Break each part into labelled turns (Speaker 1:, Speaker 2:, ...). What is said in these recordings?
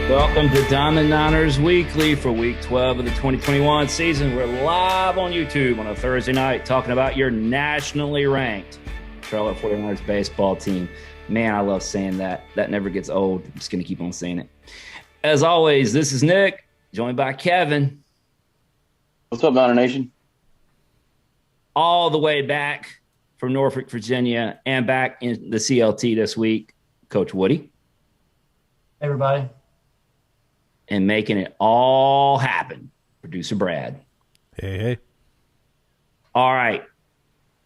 Speaker 1: Welcome to Diamond Niners Weekly for Week 12 of the 2021 season. We're live on YouTube on a Thursday night talking about your nationally ranked Charlotte 49ers baseball team. Man, I love saying that. That never gets old. I'm just going to keep on saying it. As always, this is Nick, joined by Kevin.
Speaker 2: What's up, Niner Nation?
Speaker 1: All the way back from Norfolk, Virginia, and back in the CLT this week, Coach Woody.
Speaker 3: Hey, everybody.
Speaker 1: And making it all happen, Producer Brad.
Speaker 4: Hey.
Speaker 1: All right.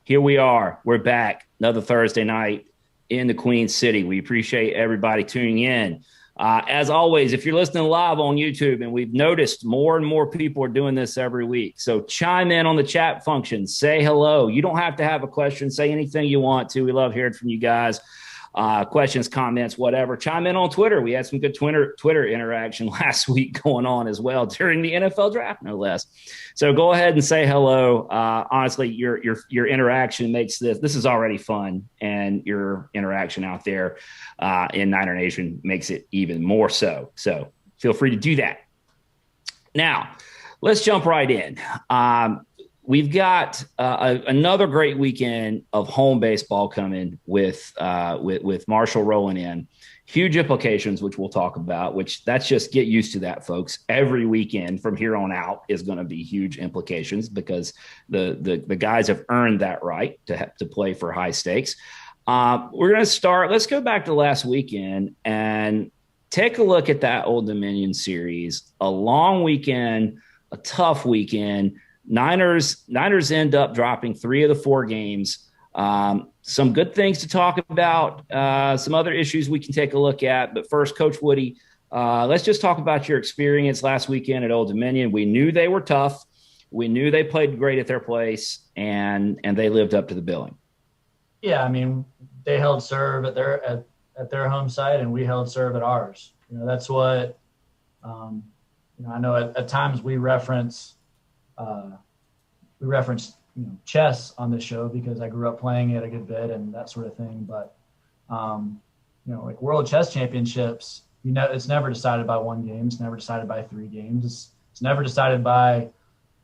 Speaker 1: Here we are. We're back. Another Thursday night in the Queen City. We appreciate everybody tuning in. As always, if you're listening live on YouTube, and we've noticed more and more people are doing this every week, so chime in on the chat function. Say hello. You don't have to have a question. Say anything you want to. We love hearing from you guys. Questions, comments, whatever. Chime in on Twitter. We had some good Twitter interaction last week going on as well during the NFL draft, no less. So go ahead and say hello. Honestly, your interaction makes this is already fun, and your interaction out there in Niner Nation makes it even more so. So feel free to do that. Now, let's jump right in. We've got another great weekend of home baseball coming with Marshall rolling in. Huge implications, which we'll talk about, which that's just get used to that, folks. Every weekend from here on out is going to be huge implications because the guys have earned that right to play for high stakes. We're going to start. Let's go back to last weekend and take a look at that Old Dominion series. A long weekend, a tough weekend. Niners end up dropping 3 of the 4 games. Some good things to talk about, some other issues we can take a look at. But first, Coach Woody, let's just talk about your experience last weekend at Old Dominion. We knew they were tough. We knew they played great at their place, and they lived up to the billing.
Speaker 3: Yeah, I mean, they held serve at their home site, and we held serve at ours. That's what I know. At times we reference chess on this show because I grew up playing it a good bit and that sort of thing. But, like World Chess Championships, it's never decided by 1 game. It's never decided by 3 games. It's never decided by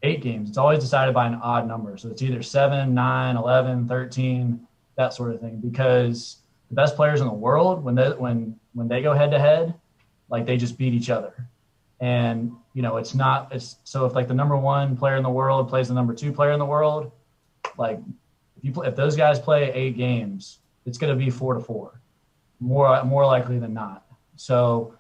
Speaker 3: 8 games. It's always decided by an odd number. So it's either 7, 9, 11, 13, that sort of thing. Because the best players in the world, when they go head to head, like they just beat each other. And, so if like the number 1 player in the world plays the number 2 player in the world, like if those guys play 8 games, it's going to be 4-4, more likely than not. So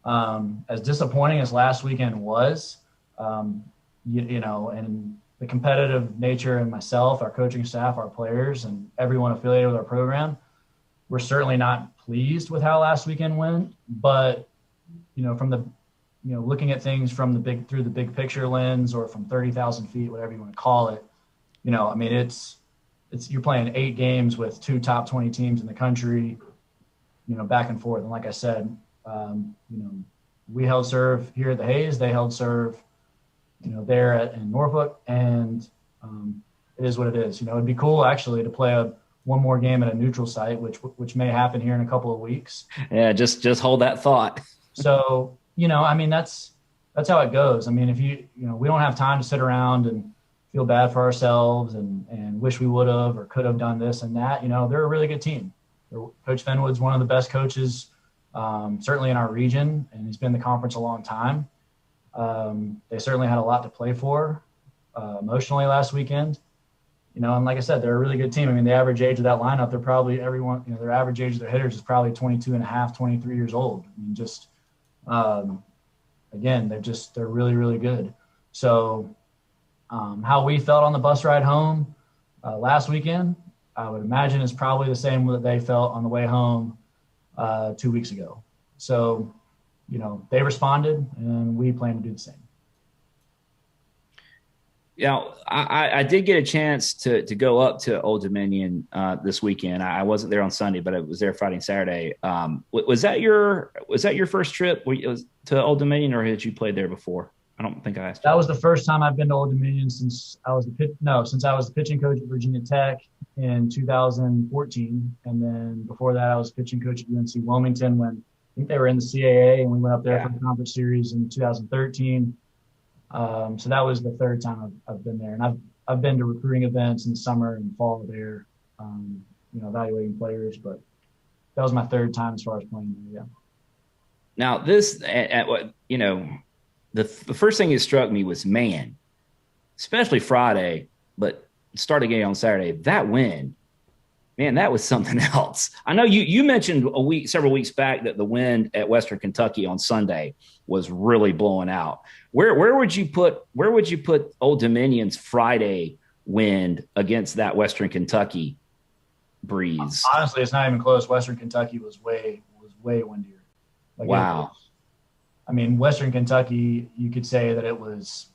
Speaker 3: as disappointing as last weekend was, and the competitive nature and myself, our coaching staff, our players, and everyone affiliated with our program, we're certainly not pleased with how last weekend went. But, from the looking at things from through the big picture lens, or from 30,000 feet, whatever you want to call it, it's you're playing 8 games with 2 top 20 teams in the country, back and forth. And like I said, we held serve here at the Hayes. They held serve, there in Norfolk, and it is what it is. It'd be cool actually to play one more game at a neutral site, which may happen here in a couple of weeks.
Speaker 1: Yeah, just hold that thought.
Speaker 3: So. That's how it goes. I mean, if we don't have time to sit around and feel bad for ourselves and wish we would have or could have done this and that. They're a really good team. Coach Fenwood's one of the best coaches, certainly in our region, and he's been in the conference a long time. They certainly had a lot to play for emotionally last weekend. And like I said, they're a really good team. I mean, the average age of that lineup, they're probably everyone, their average age of their hitters is probably 22 and a half, 23 years old. I mean, again, they're really, really good. So how we felt on the bus ride home last weekend, I would imagine is probably the same that they felt on the way home 2 weeks ago. So, they responded, and we plan to do the same.
Speaker 1: I did get a chance to go up to Old Dominion this weekend. I wasn't there on Sunday, but I was there Friday and Saturday. Was that your first trip to Old Dominion, or had you played there before? I don't think I asked.
Speaker 3: That was the first time I've been to Old Dominion since I was the pitching coach at Virginia Tech in 2014, and then before that I was pitching coach at UNC Wilmington when think they were in the CAA, and we went up there for the conference series in 2013. So that was the third time I've been there, and I've been to recruiting events in the summer and fall there, evaluating players. But that was my third time as far as playing there. Yeah.
Speaker 1: Now this, the first thing that struck me was, man, especially Friday, but starting game on Saturday, that wind, man, that was something else. I know you mentioned several weeks back that the wind at Western Kentucky on Sunday was really blowing out. Where would you put Old Dominion's Friday wind against that Western Kentucky breeze?
Speaker 3: Honestly, it's not even close. Western Kentucky was way windier.
Speaker 1: Wow.
Speaker 3: Western Kentucky, you could say that it was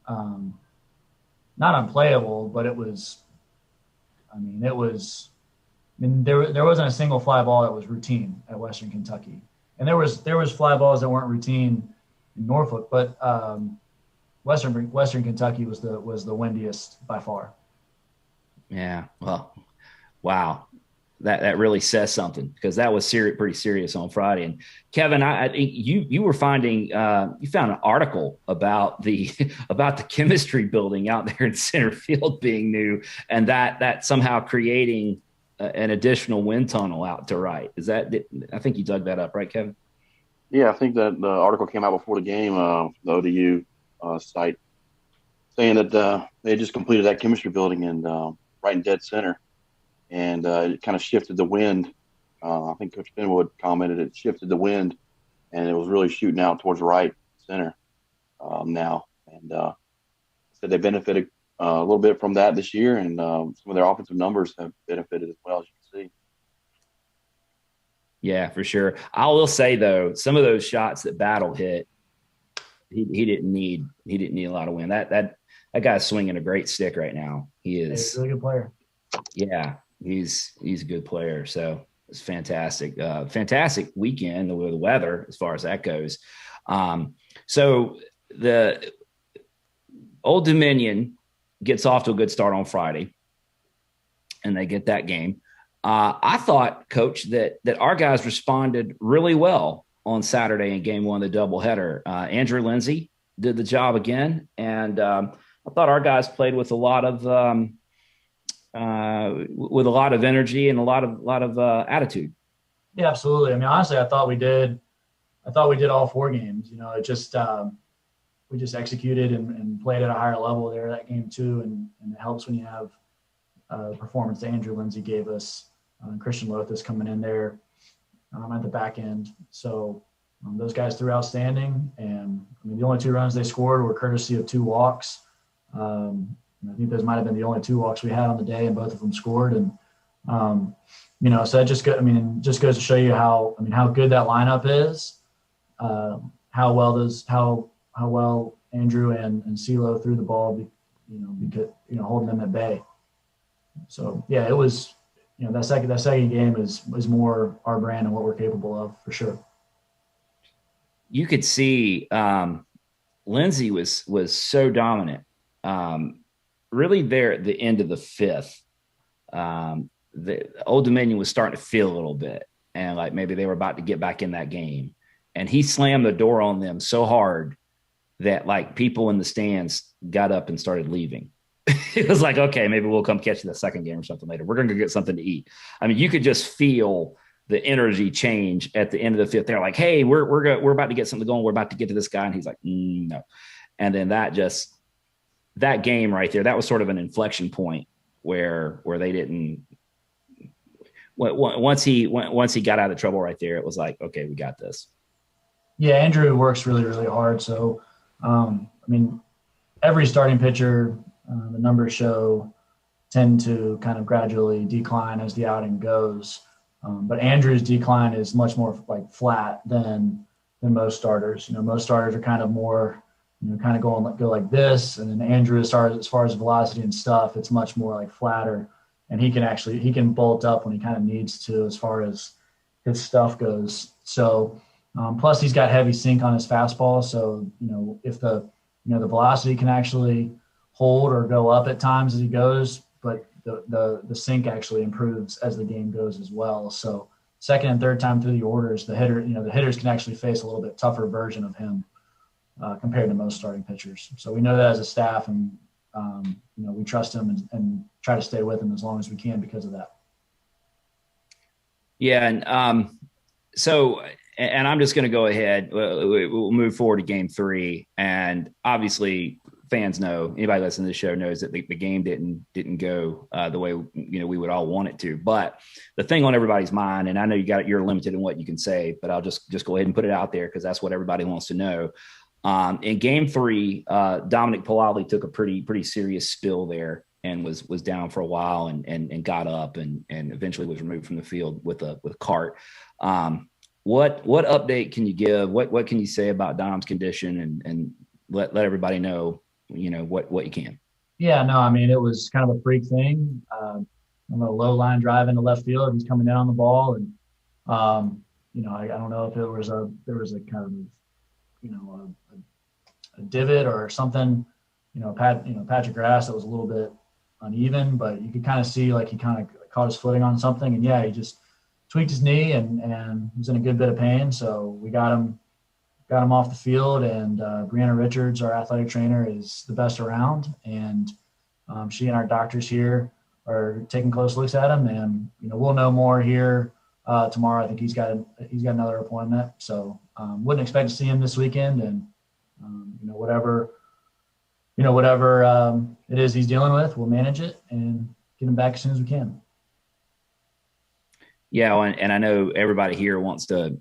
Speaker 3: not unplayable, but it was. There wasn't a single fly ball that was routine at Western Kentucky, and there was fly balls that weren't routine in Norfolk, but Western Kentucky was the windiest by far.
Speaker 1: Yeah. Well, wow. That really says something, because that was pretty serious on Friday. And Kevin, I think you were finding you found an article about the chemistry building out there in center field being new, and that somehow creating an additional wind tunnel out to right. I think you dug that up, right, Kevin?
Speaker 2: Yeah, I think that the article came out before the game, the ODU site, saying that they just completed that chemistry building and right in dead center. And it kind of shifted the wind. I think Coach Turnbull commented it shifted the wind, and it was really shooting out towards right center now. And said they benefited a little bit from that this year, and some of their offensive numbers have benefited as well, as you can see.
Speaker 1: Yeah, for sure. I will say though, some of those shots that Battle hit, he didn't need a lot of wind. That guy's swinging a great stick right now. He is
Speaker 3: He's a really good player.
Speaker 1: Yeah. He's a good player. So it's fantastic. Fantastic weekend with the weather as far as that goes. So the Old Dominion gets off to a good start on Friday, and they get that game. I thought, Coach, that our guys responded really well on Saturday in game one of the doubleheader. Andrew Lindsey did the job again, and I thought our guys played with a lot of energy and a lot of attitude.
Speaker 3: Yeah, absolutely. Honestly, I thought we did all four games. It just we just executed and played at a higher level there that game too, and it helps when you have performance that Andrew Lindsey gave us. Christian Lothus coming in there at the back end. So those guys threw outstanding, and the only two runs they scored were courtesy of two walks. I think those might have been the only two walks we had on the day, and both of them scored. And so that just goes to show you how good that lineup is. How well Andrew and CeeLo threw the ball, because holding them at bay. So yeah, it was that second game is more our brand and what we're capable of, for sure.
Speaker 1: You could see Lindsey was so dominant. Really there at the end of the fifth, the Old Dominion was starting to feel a little bit, and like maybe they were about to get back in that game, and he slammed the door on them so hard that like people in the stands got up and started leaving. It was like, okay, maybe we'll come catch you the second game or something later. We're going to go get something to eat. You could just feel the energy change at the end of the fifth. They're like, hey, we're about to get something going. We're about to get to this guy. And he's like, no. And then that game right there, that was sort of an inflection point where they didn't, once he got out of trouble right there, it was like, okay, we got this.
Speaker 3: Yeah. Andrew works really, really hard. So, every starting pitcher, the numbers tend to kind of gradually decline as the outing goes. But Andrew's decline is much more like flat than most starters. Most starters are kind of more, kind of go like this. And then Andrew, as far as velocity and stuff, it's much more like flatter. And he can bolt up when he kind of needs to as far as his stuff goes. So plus he's got heavy sink on his fastball. So, if the velocity can actually hold or go up at times as he goes, but the sink actually improves as the game goes as well. So second and third time through the orders, the hitters can actually face a little bit tougher version of him compared to most starting pitchers. So we know that as a staff, and we trust him and try to stay with him as long as we can because of that.
Speaker 1: Yeah, and and I'm just going to go ahead. We'll move forward to Game 3, and obviously, fans know, anybody listening to the show knows that the game didn't go the way we would all want it to. But the thing on everybody's mind, and I know you're limited in what you can say, but I'll just go ahead and put it out there because that's what everybody wants to know. In Game 3, Dominic Polali took a pretty serious spill there and was down for a while and got up and eventually was removed from the field with a cart. What update can you give? What can you say about Dom's condition and let everybody know, what you can?
Speaker 3: Yeah, no, I mean, it was kind of a freak thing. On a low line drive into left field, he's coming down on the ball, and I don't know if there was a kind of a divot or something, patch of grass that was a little bit uneven, but you could kind of see like he kind of caught his footing on something, and he just tweaked his knee and was in a good bit of pain. So we got him off the field, and Brianna Richards, our athletic trainer, is the best around, and she and our doctors here are taking close looks at him, and we'll know more here tomorrow. I think he's got another appointment, so wouldn't expect to see him this weekend, and whatever it is he's dealing with, we'll manage it and get him back as soon as we can.
Speaker 1: Yeah, and I know everybody here wants to,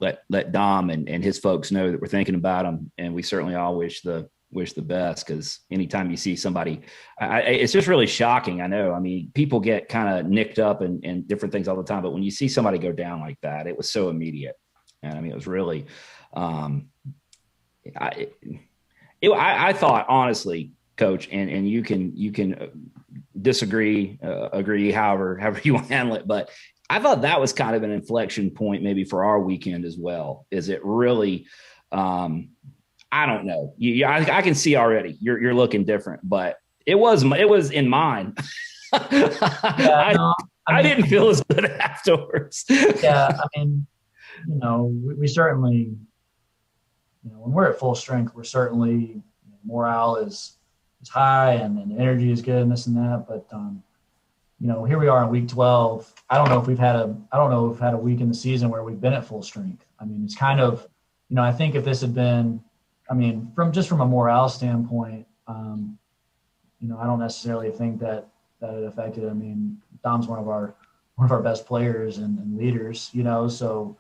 Speaker 1: let Dom and his folks know that we're thinking about him, and we certainly all wish the best, because anytime you see somebody, it's just really shocking. I know. I mean, people get kind of nicked up and different things all the time, but when you see somebody go down like that, it was so immediate, and I mean, it was really. I thought, honestly, Coach, and you can disagree, agree, however you want to handle it, but I thought that was kind of an inflection point maybe for our weekend as well. Is it really? I don't know. I can see already you're looking different, but it was in mine. I didn't feel as good afterwards.
Speaker 3: Yeah, I mean, we certainly, when we're at full strength, we're certainly, morale is high and energy is good and this and that. But here we are in week 12. I don't know if we've had a week in the season where we've been at full strength. I mean, it's kind of, I think if this had been, from a morale standpoint, I don't necessarily think that it affected. I mean, Dom's one of our best players and leaders, so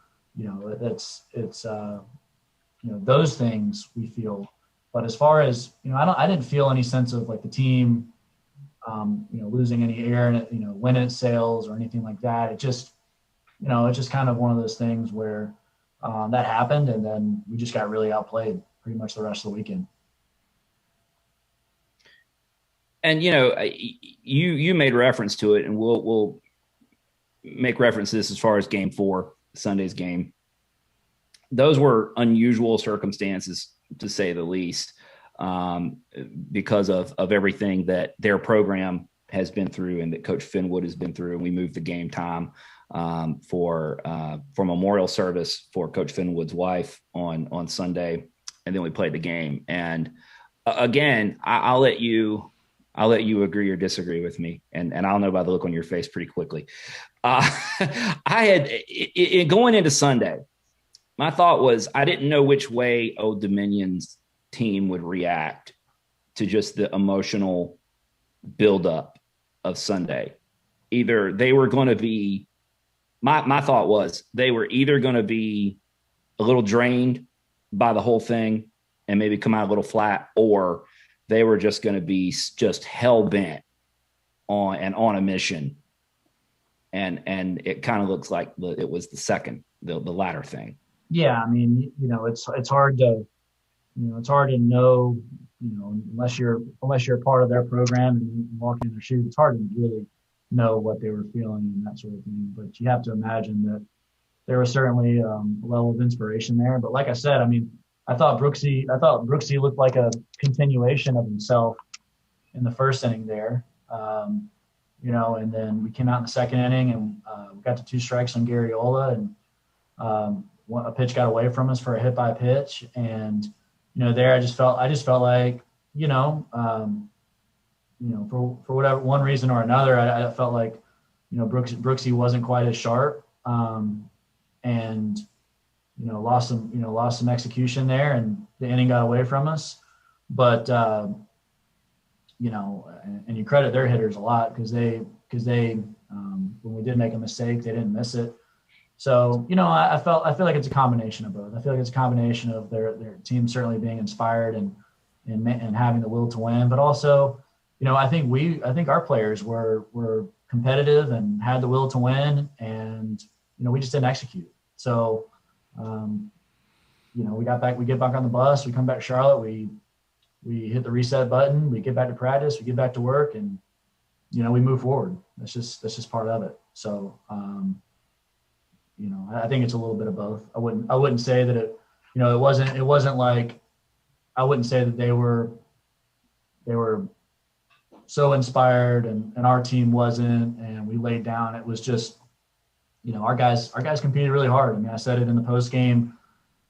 Speaker 3: it's those things we feel. But as far as I didn't feel any sense of like the team losing any air in it, winning at sales or anything like that. It just it's just kind of one of those things where that happened, and then we just got really outplayed pretty much the rest of the weekend.
Speaker 1: And you made reference to it, and we'll make reference to this as far as Game 4, Sunday's game. Those were unusual circumstances, to say the least, because of everything that their program has been through and that Coach Finwood has been through. And we moved the game time for memorial service for Coach Finwood's wife on Sunday, and then we played the game. And again, I'll let you agree or disagree with me, and I'll know by the look on your face pretty quickly. I had going into Sunday, my thought was I didn't know which way Old Dominion's team would react to just the emotional buildup of Sunday. Either they were going to be, my thought was they were either going to be a little drained by the whole thing and maybe come out a little flat, or they were just going to be just hell bent on a mission. And it kind of looks like it was the latter thing.
Speaker 3: Yeah, I mean, it's hard to, it's hard to know, unless you're a part of their program and walk in their shoes. It's hard to really know what they were feeling and that sort of thing. But you have to imagine that there was certainly a level of inspiration there. But like I said, I mean, I thought Brooksy looked like a continuation of himself in the first inning there. and then we came out in the second inning and we got to 2 strikes on Garriola, and a pitch got away from us for a hit by pitch. And, there I just felt like, for whatever one reason or another, I felt like, Brooksy wasn't quite as sharp, and lost some execution there, and the inning got away from us. But and you credit their hitters a lot because they when we did make a mistake, they didn't miss it. So I feel like it's a combination of both. I feel like it's a combination of their team certainly being inspired and having the will to win, but also I think our players were competitive and had the will to win, and we just didn't execute. So we get back on the bus, we come back to Charlotte, we hit the reset button, we get back to practice, we get back to work, and we move forward. That's just part of it. So I think it's a little bit of both. I wouldn't say that it wasn't like, I wouldn't say that they were so inspired and our team wasn't, and we laid down. It was just, our guys competed really hard. I mean, I said it in the post game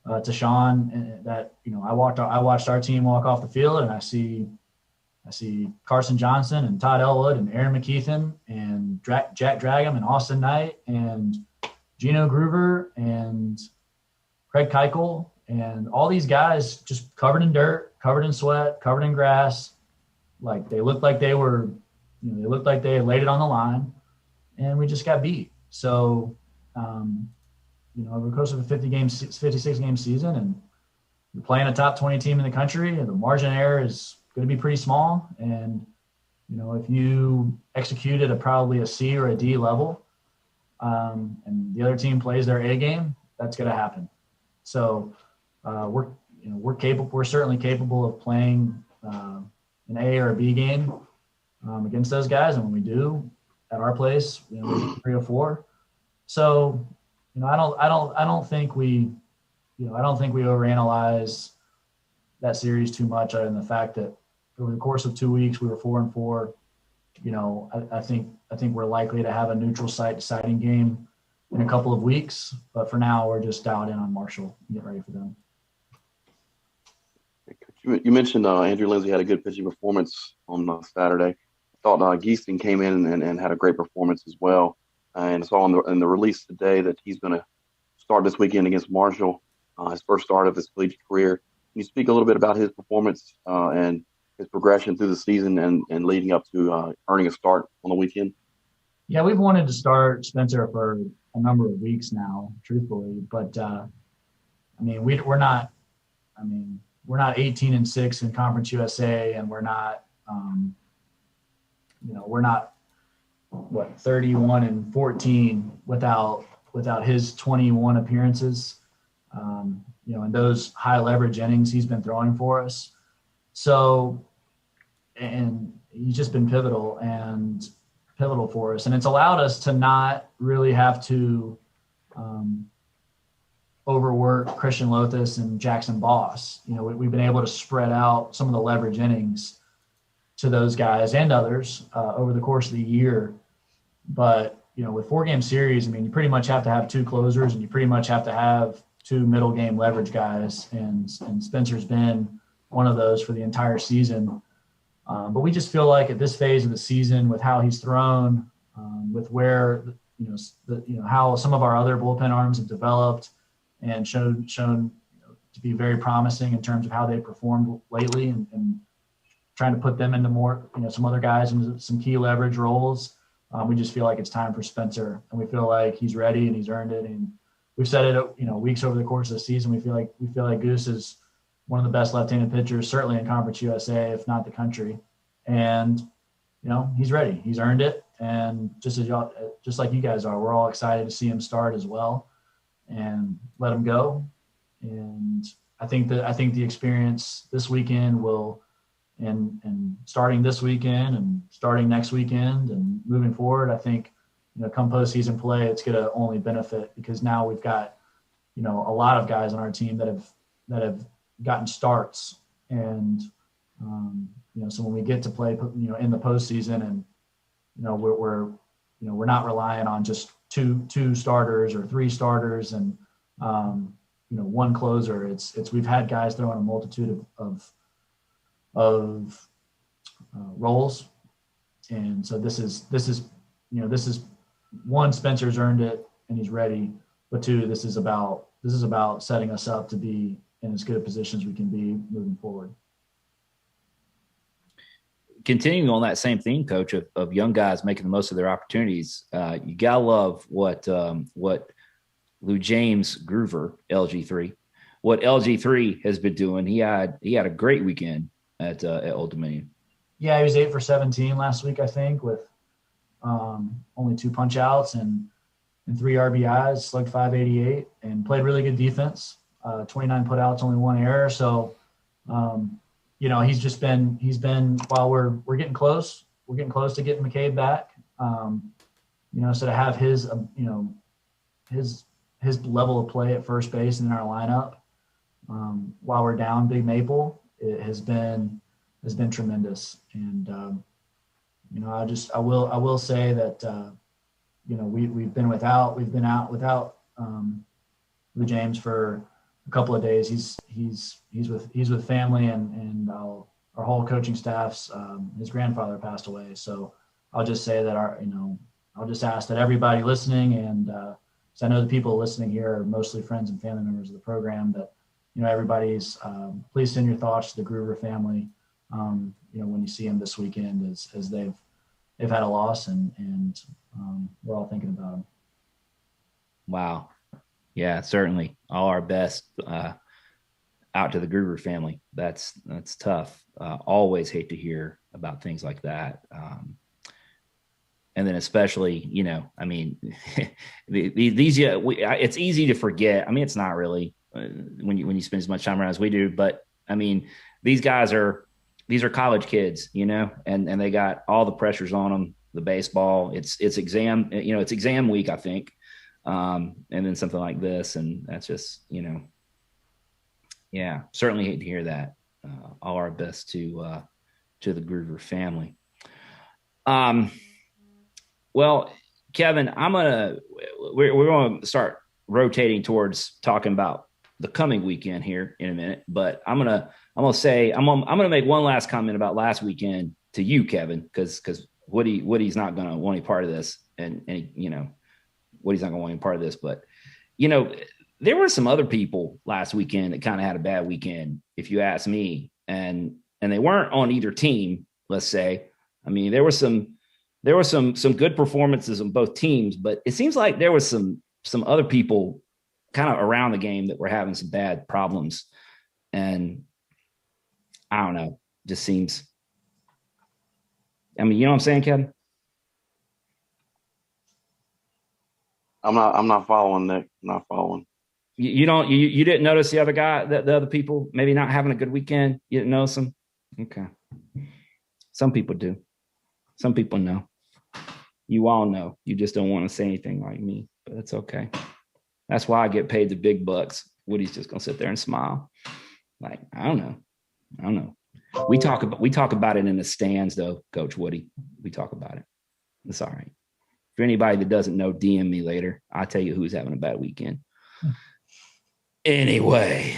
Speaker 3: to Sean that, I watched our team walk off the field, and I see Carson Johnson and Todd Elwood and Aaron McKeithen and Jack Dragum and Austin Knight and Gino Groover and Craig Keuchel and all these guys just covered in dirt, covered in sweat, covered in grass. Like they looked like they were, they looked like they had laid it on the line, and we just got beat. So, over the course of a 56 game season, and you're playing a top 20 team in the country, and the margin of error is going to be pretty small. And, if you execute at probably a C or a D level, and the other team plays their A game, that's going to happen. So, we're capable. We're certainly capable of playing an A or a B game against those guys, and when we do at our place, we 3 or 4. So, I don't think we overanalyze that series too much, other than the fact that over the course of 2 weeks we were 4-4. I think we're likely to have a neutral site deciding game in a couple of weeks, but for now we're just dialed in on Marshall and get ready for them.
Speaker 2: You mentioned Andrew Lindsey had a good pitching performance on Saturday. I thought Geesting came in and had a great performance as well. And I saw in the release today that he's going to start this weekend against Marshall, his first start of his collegiate career. Can you speak a little bit about his performance and his progression through the season and leading up to earning a start on the weekend?
Speaker 3: Yeah, we've wanted to start Spencer for a number of weeks now, truthfully. But, we're not 18-6 in Conference USA, and we're not, 31-14 without his 21 appearances, and those high leverage innings he's been throwing for us. So, and he's just been pivotal for us, and it's allowed us to not really have to overwork Christian Lothus and Jackson Boss. We've been able to spread out some of the leverage innings to those guys and others over the course of the year. But, with 4-game series, you pretty much have to have 2 closers, and you pretty much have to have 2 middle game leverage guys. And Spencer's been one of those for the entire season. But we just feel like at this phase of the season, with how he's thrown, with where, how some of our other bullpen arms have developed and shown to be very promising in terms of how they performed lately, and trying to put them into more, some other guys into some key leverage roles. We just feel like it's time for Spencer, and we feel like he's ready and he's earned it. And we've said it, weeks over the course of the season. We feel like Goose is one of the best left-handed pitchers, certainly in Conference USA, if not the country. And, he's ready. He's earned it. And just like you guys are, we're all excited to see him start as well and let him go. And I think the experience this weekend will, and starting this weekend and starting next weekend and moving forward, I think, come postseason play, it's going to only benefit, because now we've got, a lot of guys on our team that have gotten starts. And, so when we get to play, in the postseason and we're not relying on just two starters or three starters and one closer. It's we've had guys throwing a multitude of roles, and so this is one, Spencer's earned it and he's ready, but two, this is about setting us up to be in as good a position as we can be moving forward.
Speaker 1: Continuing on that same theme, Coach, of young guys making the most of their opportunities, you gotta love what Lou James Groover, LG3, what LG3 has been doing. He had a great weekend at Old Dominion.
Speaker 3: Yeah, he was 8 for 17 last week, I think, with only 2 punch outs and 3 RBIs, slugged .588, and played really good defense. 29 putouts, only 1 error. So, he's been while we're getting close. We're getting close to getting McCabe back. So to have his level of play at first base in our lineup while we're down Big Maple, it has been tremendous. And I will say that we've been out without Lou James for a couple of days. He's with family and our whole coaching staff's his grandfather passed away. So I'll just say that I'll just ask that everybody listening, and so I know the people listening here are mostly friends and family members of the program, that everybody's please send your thoughts to the Groover family when you see them this weekend, as they've had a loss, and we're all thinking about them.
Speaker 1: Wow. Yeah, certainly. All our best out to the Groover family. That's tough. Always hate to hear about things like that. And then especially, it's easy to forget. I mean, it's not really when you spend as much time around as we do, but I mean, these are college kids, and they got all the pressures on them. The baseball, it's exam week, I think. And then something like this, and that's just, certainly hate to hear that. All our best to the Groover family. Well, Kevin, we're going to start rotating towards talking about the coming weekend here in a minute, but I'm going to make one last comment about last weekend to you, Kevin, because Woody's not going to want any part of this, and Woody's not going to want any part of this, but there were some other people last weekend that kind of had a bad weekend, if you ask me, and they weren't on either team. Let's say, I mean, there were some good performances on both teams, but it seems like there was some other people kind of around the game that were having some bad problems, and I don't know, just seems. I mean, you know what I'm saying, Kevin?
Speaker 2: I'm not following, Nick. I'm not following.
Speaker 1: You didn't notice the other people maybe not having a good weekend? You didn't notice them? Okay. Some people do. Some people know. You all know. You just don't want to say anything like me, but it's okay. That's why I get paid the big bucks. Woody's just gonna sit there and smile. Like, I don't know. We talk about it in the stands, though, Coach Woody. We talk about it. It's all right. For anybody that doesn't know, DM me later. I'll tell you who's having a bad weekend. Anyway,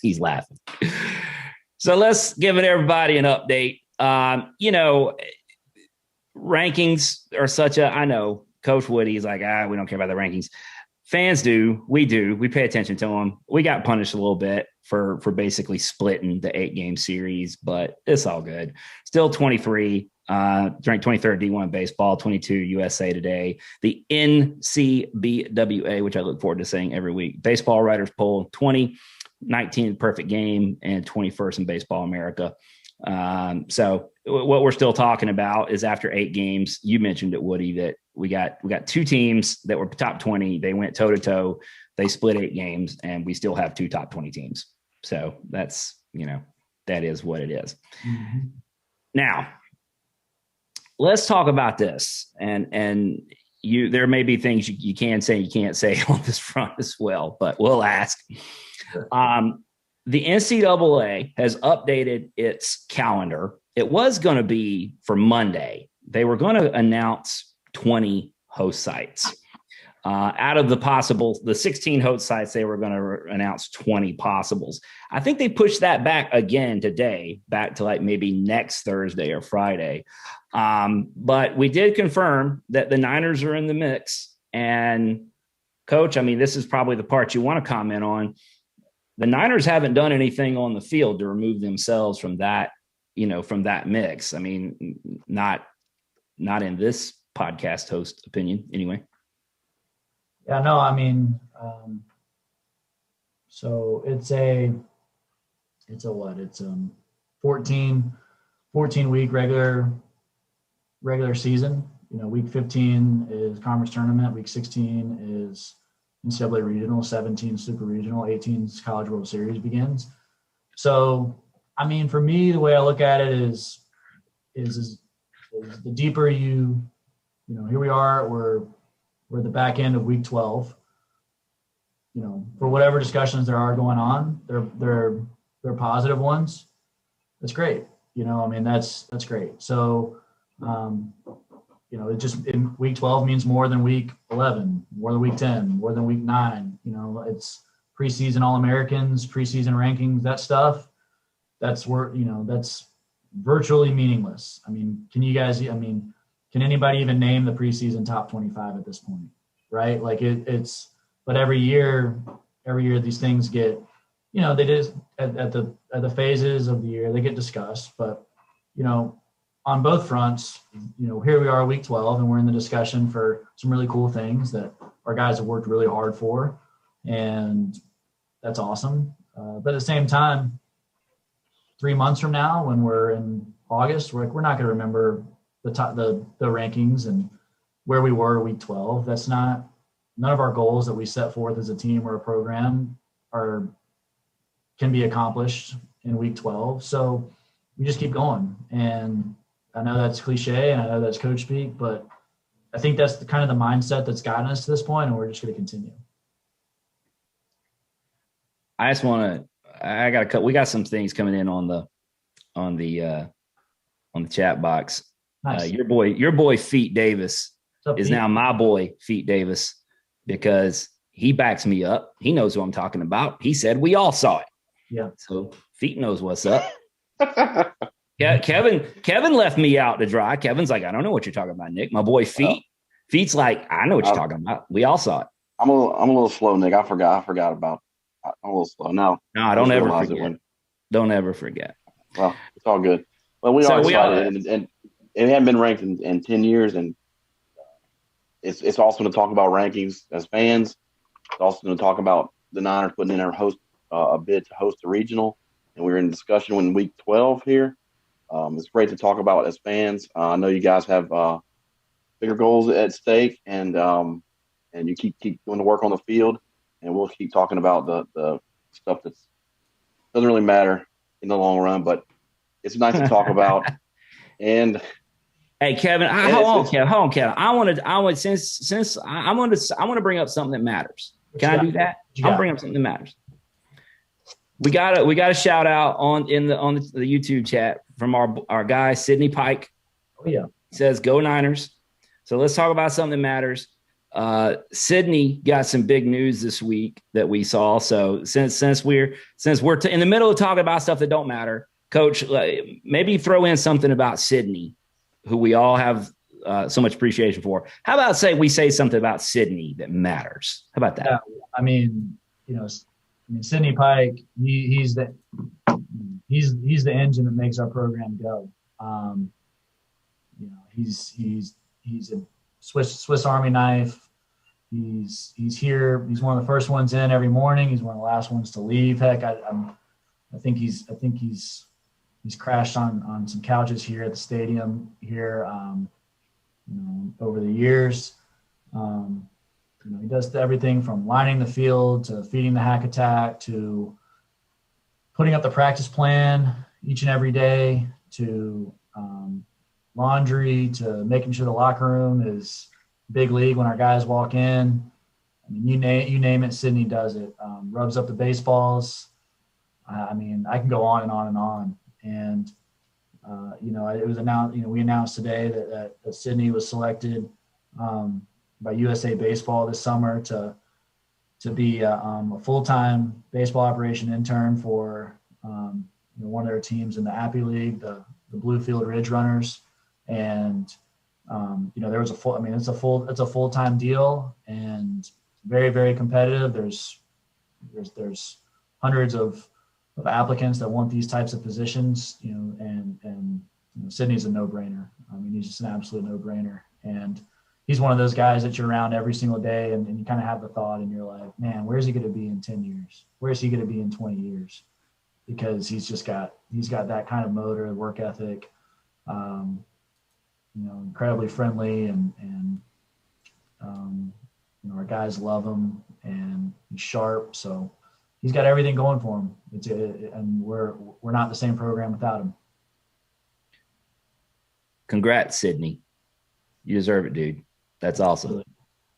Speaker 1: he's laughing. So let's give everybody an update. Rankings are I know Coach Woody is like, we don't care about the rankings. Fans do. We do. We pay attention to them. We got punished a little bit for basically splitting the 8-game series, but it's all good. Still 23, ranked 23rd D1 baseball, 22 USA Today, the NCBWA, which I look forward to saying every week. Baseball Writers Poll, 2019 perfect game, and 21st in Baseball America. So what we're still talking about is after 8 games, you mentioned it, Woody, that we got 2 teams that were top 20. They went toe to toe. They split 8 games, and we still have 2 top 20 teams. So that's, that is what it is. Mm-hmm. Now, let's talk about this. And there may be things you can say, you can't say on this front as well, but we'll ask. Sure. The NCAA has updated its calendar it was going to be for Monday. They were going to announce 20 host sites. Out of the 16 host sites, they were going to announce 20 possibles. I think they pushed that back again today, back to like maybe next Thursday or Friday. But we did confirm that the Niners are in the mix. And Coach, I mean, this is probably the part you want to comment on. The Niners haven't done anything on the field to remove themselves from that, from that mix. I mean, not in this podcast host opinion anyway.
Speaker 3: Yeah, no, I mean, so it's a 14 week regular season. Week 15 is conference tournament. Week 16 is NCAA regional, 17 super regional, 18 college world series begins. So, I mean, for me, the way I look at it is the deeper here we are, we're the back end of week 12. For whatever discussions there are going on, they're positive ones. That's great. I mean, that's great. So, it just in week 12 means more than week 11, more than week 10, more than week 9. It's preseason All-Americans, preseason rankings, that stuff. That's where, that's virtually meaningless. I mean, can anybody even name the preseason top 25 at this point? Right? Like but every year these things get, they just at the phases of the year, they get discussed, but, on both fronts, here we are week 12 and we're in the discussion for some really cool things that our guys have worked really hard for. And that's awesome. But at the same time, 3 months from now, when we're in August, we're not going to remember the rankings and where we were week 12. That's none of our goals that we set forth as a team or a program can be accomplished in week 12. So we just keep going. And I know that's cliche and I know that's coach speak, but I think that's the kind of the mindset that's gotten us to this point, and we're just going to continue.
Speaker 1: I just want to, we got some things coming in on the chat box.
Speaker 3: Nice.
Speaker 1: Your boy Feet Davis
Speaker 3: What's up,
Speaker 1: is
Speaker 3: Pete?
Speaker 1: now my boy Feet Davis because he backs me up. He knows who I'm talking about. He said we all saw it.
Speaker 3: Yeah.
Speaker 1: So Feet knows what's up. Yeah, Kevin left me out to dry. Kevin's like, I don't know what you're talking about, Nick. My boy Feet. Feet's like, I know what you're talking about. We all saw it.
Speaker 2: I'm a little slow, Nick. I forgot about. I'm a little slow now.
Speaker 1: No, don't ever forget. Don't ever forget.
Speaker 2: Well, it's all good. Well, we are excited, and it hadn't been ranked in 10 years, and it's also to talk about rankings as fans. It's also to talk about the Niners putting in a bid to host the regional, and we were in discussion in week 12 here. It's great to talk about as fans. I know you guys have bigger goals at stake, and you keep doing the work on the field, and we'll keep talking about the stuff that doesn't really matter in the long run, but it's nice to talk about. And
Speaker 1: hey, Kevin, hold on, Kevin. I want to bring up something that matters. Can I do that? I'll bring up something that matters. We got a shout out on the YouTube chat from our guy Sydney Pike.
Speaker 3: Oh yeah,
Speaker 1: he says go Niners. So let's talk about something that matters. Sydney got some big news this week that we saw. So since we're in the middle of talking about stuff that don't matter, Coach, maybe throw in something about Sydney, who we all have so much appreciation for. How about we say something about Sydney that matters? How about that?
Speaker 3: Yeah, I mean, Sydney Pike, he's the engine that makes our program go. He's a Swiss Army knife. He's here. He's one of the first ones in every morning. He's one of the last ones to leave. Heck, I think he's crashed on some couches here at the stadium here, over the years. He does everything from lining the field to feeding the hack attack to putting up the practice plan each and every day to laundry to making sure the locker room is big league when our guys walk in. I mean, you name it, Sydney does it. Rubs up the baseballs. I mean, I can go on and on and on. And It was announced. We announced today that Sydney was selected by USA Baseball this summer to be a full-time baseball operation intern for one of their teams in the Appy League, the Bluefield Ridge Runners, and there was it's a full-time deal and very, very competitive. There's hundreds of applicants that want these types of positions, and Sydney's a no-brainer. I mean, he's just an absolute no-brainer, and he's one of those guys that you're around every single day, and you kind of have the thought, and you're like, man, where's he going to be in 10 years? Where's he going to be in 20 years? Because he's got that kind of motor, work ethic, incredibly friendly, and our guys love him, and he's sharp. So he's got everything going for him. And we're not the same program without him.
Speaker 1: Congrats, Sydney. You deserve it, dude. That's awesome.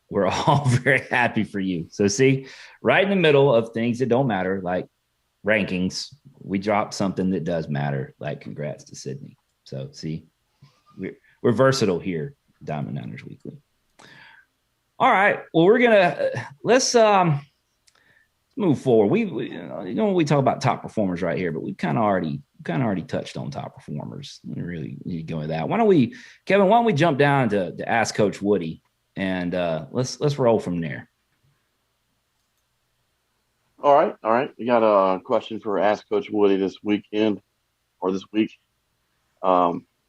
Speaker 1: We're all very happy for you. So see, right in the middle of things that don't matter, like rankings, we dropped something that does matter, like congrats to Sydney. So see, we're versatile here, Diamond Niners Weekly. All right. Well, let's move forward. We talk about top performers right here, but we kind of already touched on top performers. We really need to go into that. Kevin, why don't we jump down to Ask Coach Woody, and let's roll from there.
Speaker 2: All right. We got a question for Ask Coach Woody this week.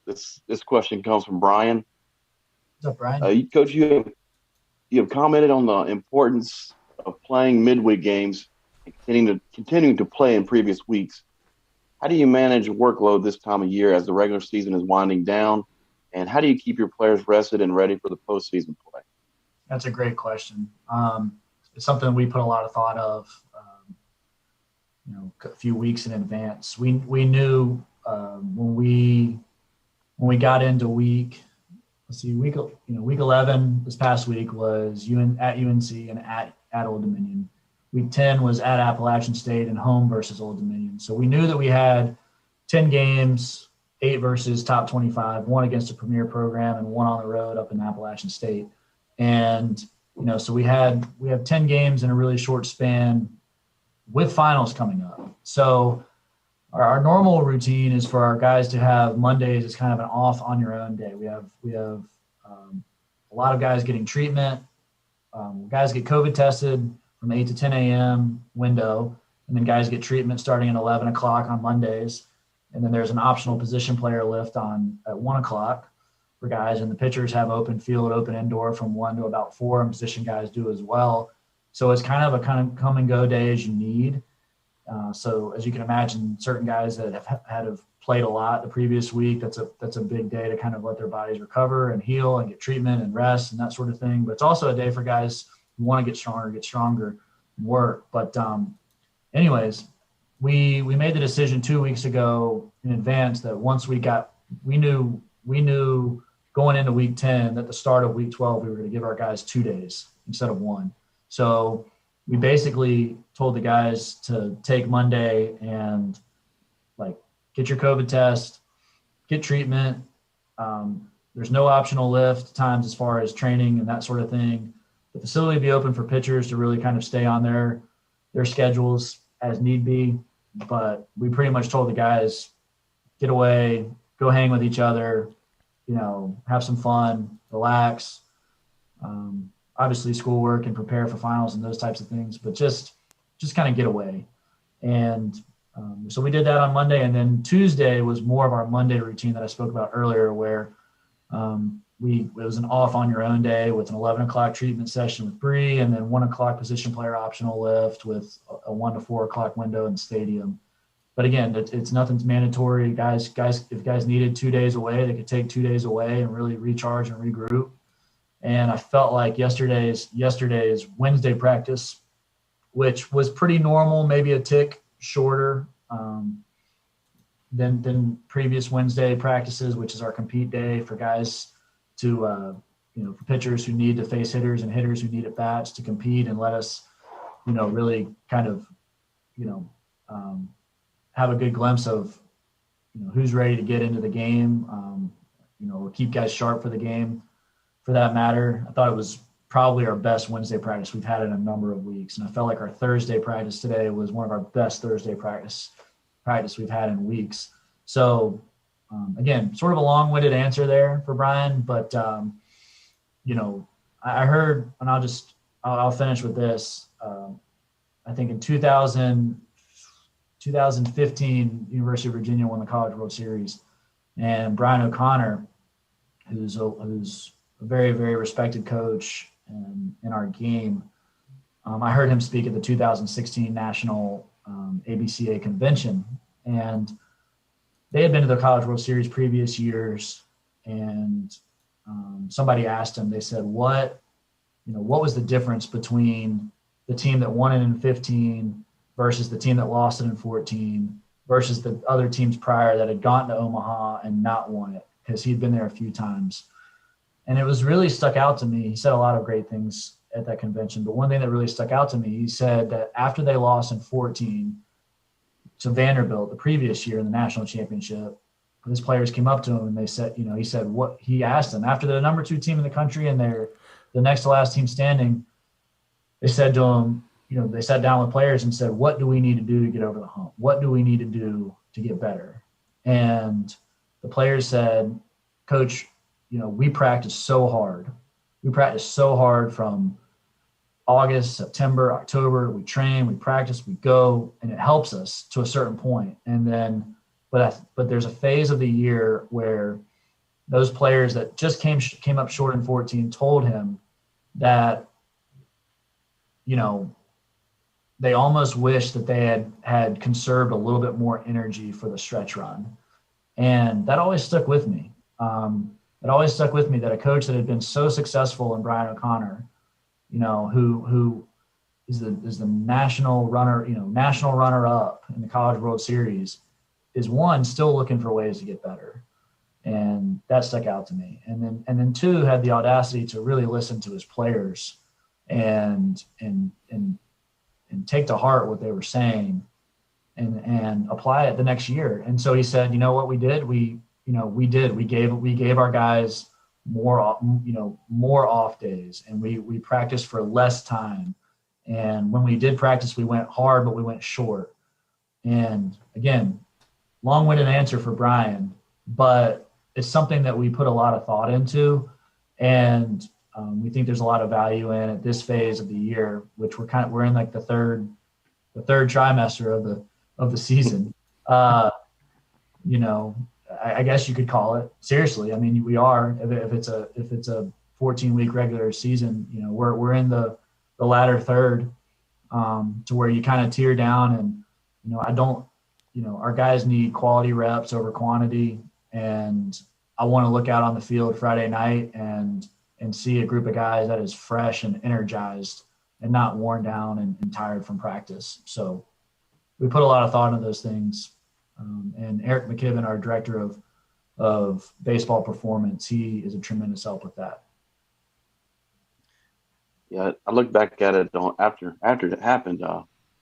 Speaker 2: This question comes from Brian.
Speaker 3: What's up, Brian?
Speaker 2: Coach, you have commented on the importance of playing midweek games and continuing to play in previous weeks. How do you manage workload this time of year as the regular season is winding down? And how do you keep your players rested and ready for the postseason play?
Speaker 3: That's a great question. It's something we put a lot of thought of, a few weeks in advance. We knew when we got into week 11 this past week was at UNC and at Old Dominion. Week 10 was at Appalachian State and home versus Old Dominion. So we knew that we had 10 games, 8 versus top 25, 1 against a premier program and 1 on the road up in Appalachian State. And, so we have 10 games in a really short span with finals coming up. So our normal routine is for our guys to have Mondays as kind of an off on your own day. We have a lot of guys getting treatment. Guys get COVID tested from 8 to 10 a.m. window, and then guys get treatment starting at 11 o'clock on Mondays. And then there's an optional position player lift at 1 o'clock for guys, and the pitchers have open field, open indoor from 1 to about 4, and position guys do as well. So it's kind of come and go day as you need. So as you can imagine, certain guys that have played a lot the previous week, that's a big day to kind of let their bodies recover and heal and get treatment and rest and that sort of thing. But it's also a day for guys who want to get stronger, and work. But anyways, we made the decision 2 weeks ago in advance that once we knew going into week 10 that the start of week 12 we were going to give our guys 2 days instead of 1. So we basically told the guys to take Monday and get your COVID test, get treatment. There's no optional lift times as far as training and that sort of thing. The facility will be open for pitchers to really kind of stay on their schedules as need be. But we pretty much told the guys, get away, go hang with each other, have some fun, relax. Obviously schoolwork and prepare for finals and those types of things, but just kind of get away. And so we did that on Monday, and then Tuesday was more of our Monday routine that I spoke about earlier, where it was an off on your own day with an 11 o'clock treatment session with Bree, and then 1 o'clock position player optional lift with a 1 to 4 o'clock window in the stadium. But again, it's nothing's mandatory. Guys, if guys needed 2 days away, they could take 2 days away and really recharge and regroup. And I felt like yesterday's Wednesday practice, which was pretty normal, maybe a tick shorter than previous Wednesday practices, which is our compete day for guys to, for pitchers who need to face hitters and hitters who need at bats to compete and let us, really kind of, have a good glimpse of who's ready to get into the game, or keep guys sharp for the game, for that matter. I thought it was probably our best Wednesday practice we've had in a number of weeks. And I felt like our Thursday practice today was one of our best Thursday practice we've had in weeks. So, again, sort of a long-winded answer there for Brian, but, I heard, and I'll finish with this. I think in 2015, University of Virginia won the College World Series, and Brian O'Connor, who's a very, very respected coach in our game, I heard him speak at the 2016 National ABCA convention, and they had been to the College World Series previous years, and somebody asked him, they said, what was the difference between the team that won it in 15 versus the team that lost it in 14 versus the other teams prior that had gone to Omaha and not won it, because he'd been there a few times. And it was really stuck out to me. He said a lot of great things at that convention, but one thing that really stuck out to me, he said that after they lost in 14 to Vanderbilt the previous year in the national championship, his players came up to him and they said, he asked them after the number 2 team in the country and they're the next to last team standing, they said to him, they sat down with players and said, what do we need to do to get over the hump? What do we need to do to get better? And the players said, Coach, we practice so hard. We practice so hard from August, September, October. We train, we practice, we go, and it helps us to a certain point. And then, but there's a phase of the year where those players that just came up short in 14 told him that, they almost wish that they had conserved a little bit more energy for the stretch run. And that always stuck with me. It always stuck with me that a coach that had been so successful in Brian O'Connor, who is the national runner-up in the College World Series, is one, still looking for ways to get better. And that stuck out to me. And then two, had the audacity to really listen to his players and take to heart what they were saying and apply it the next year. And so he said, what we did? We gave our guys more off days, and we practiced for less time. And when we did practice, we went hard, but we went short. And again, long-winded answer for Brian, but it's something that we put a lot of thought into, and we think there's a lot of value in at this phase of the year, which we're in like the third trimester of the season. I guess you could call it. Seriously, I mean, we are. If it's a 14-week regular season, we're in the latter third, to where you kind of tear down, and our guys need quality reps over quantity, and I want to look out on the field Friday night and see a group of guys that is fresh and energized and not worn down and tired from practice. So we put a lot of thought into those things. And Eric McKibben, our director of baseball performance, he is a tremendous help with that.
Speaker 2: Yeah, I look back at it after it happened,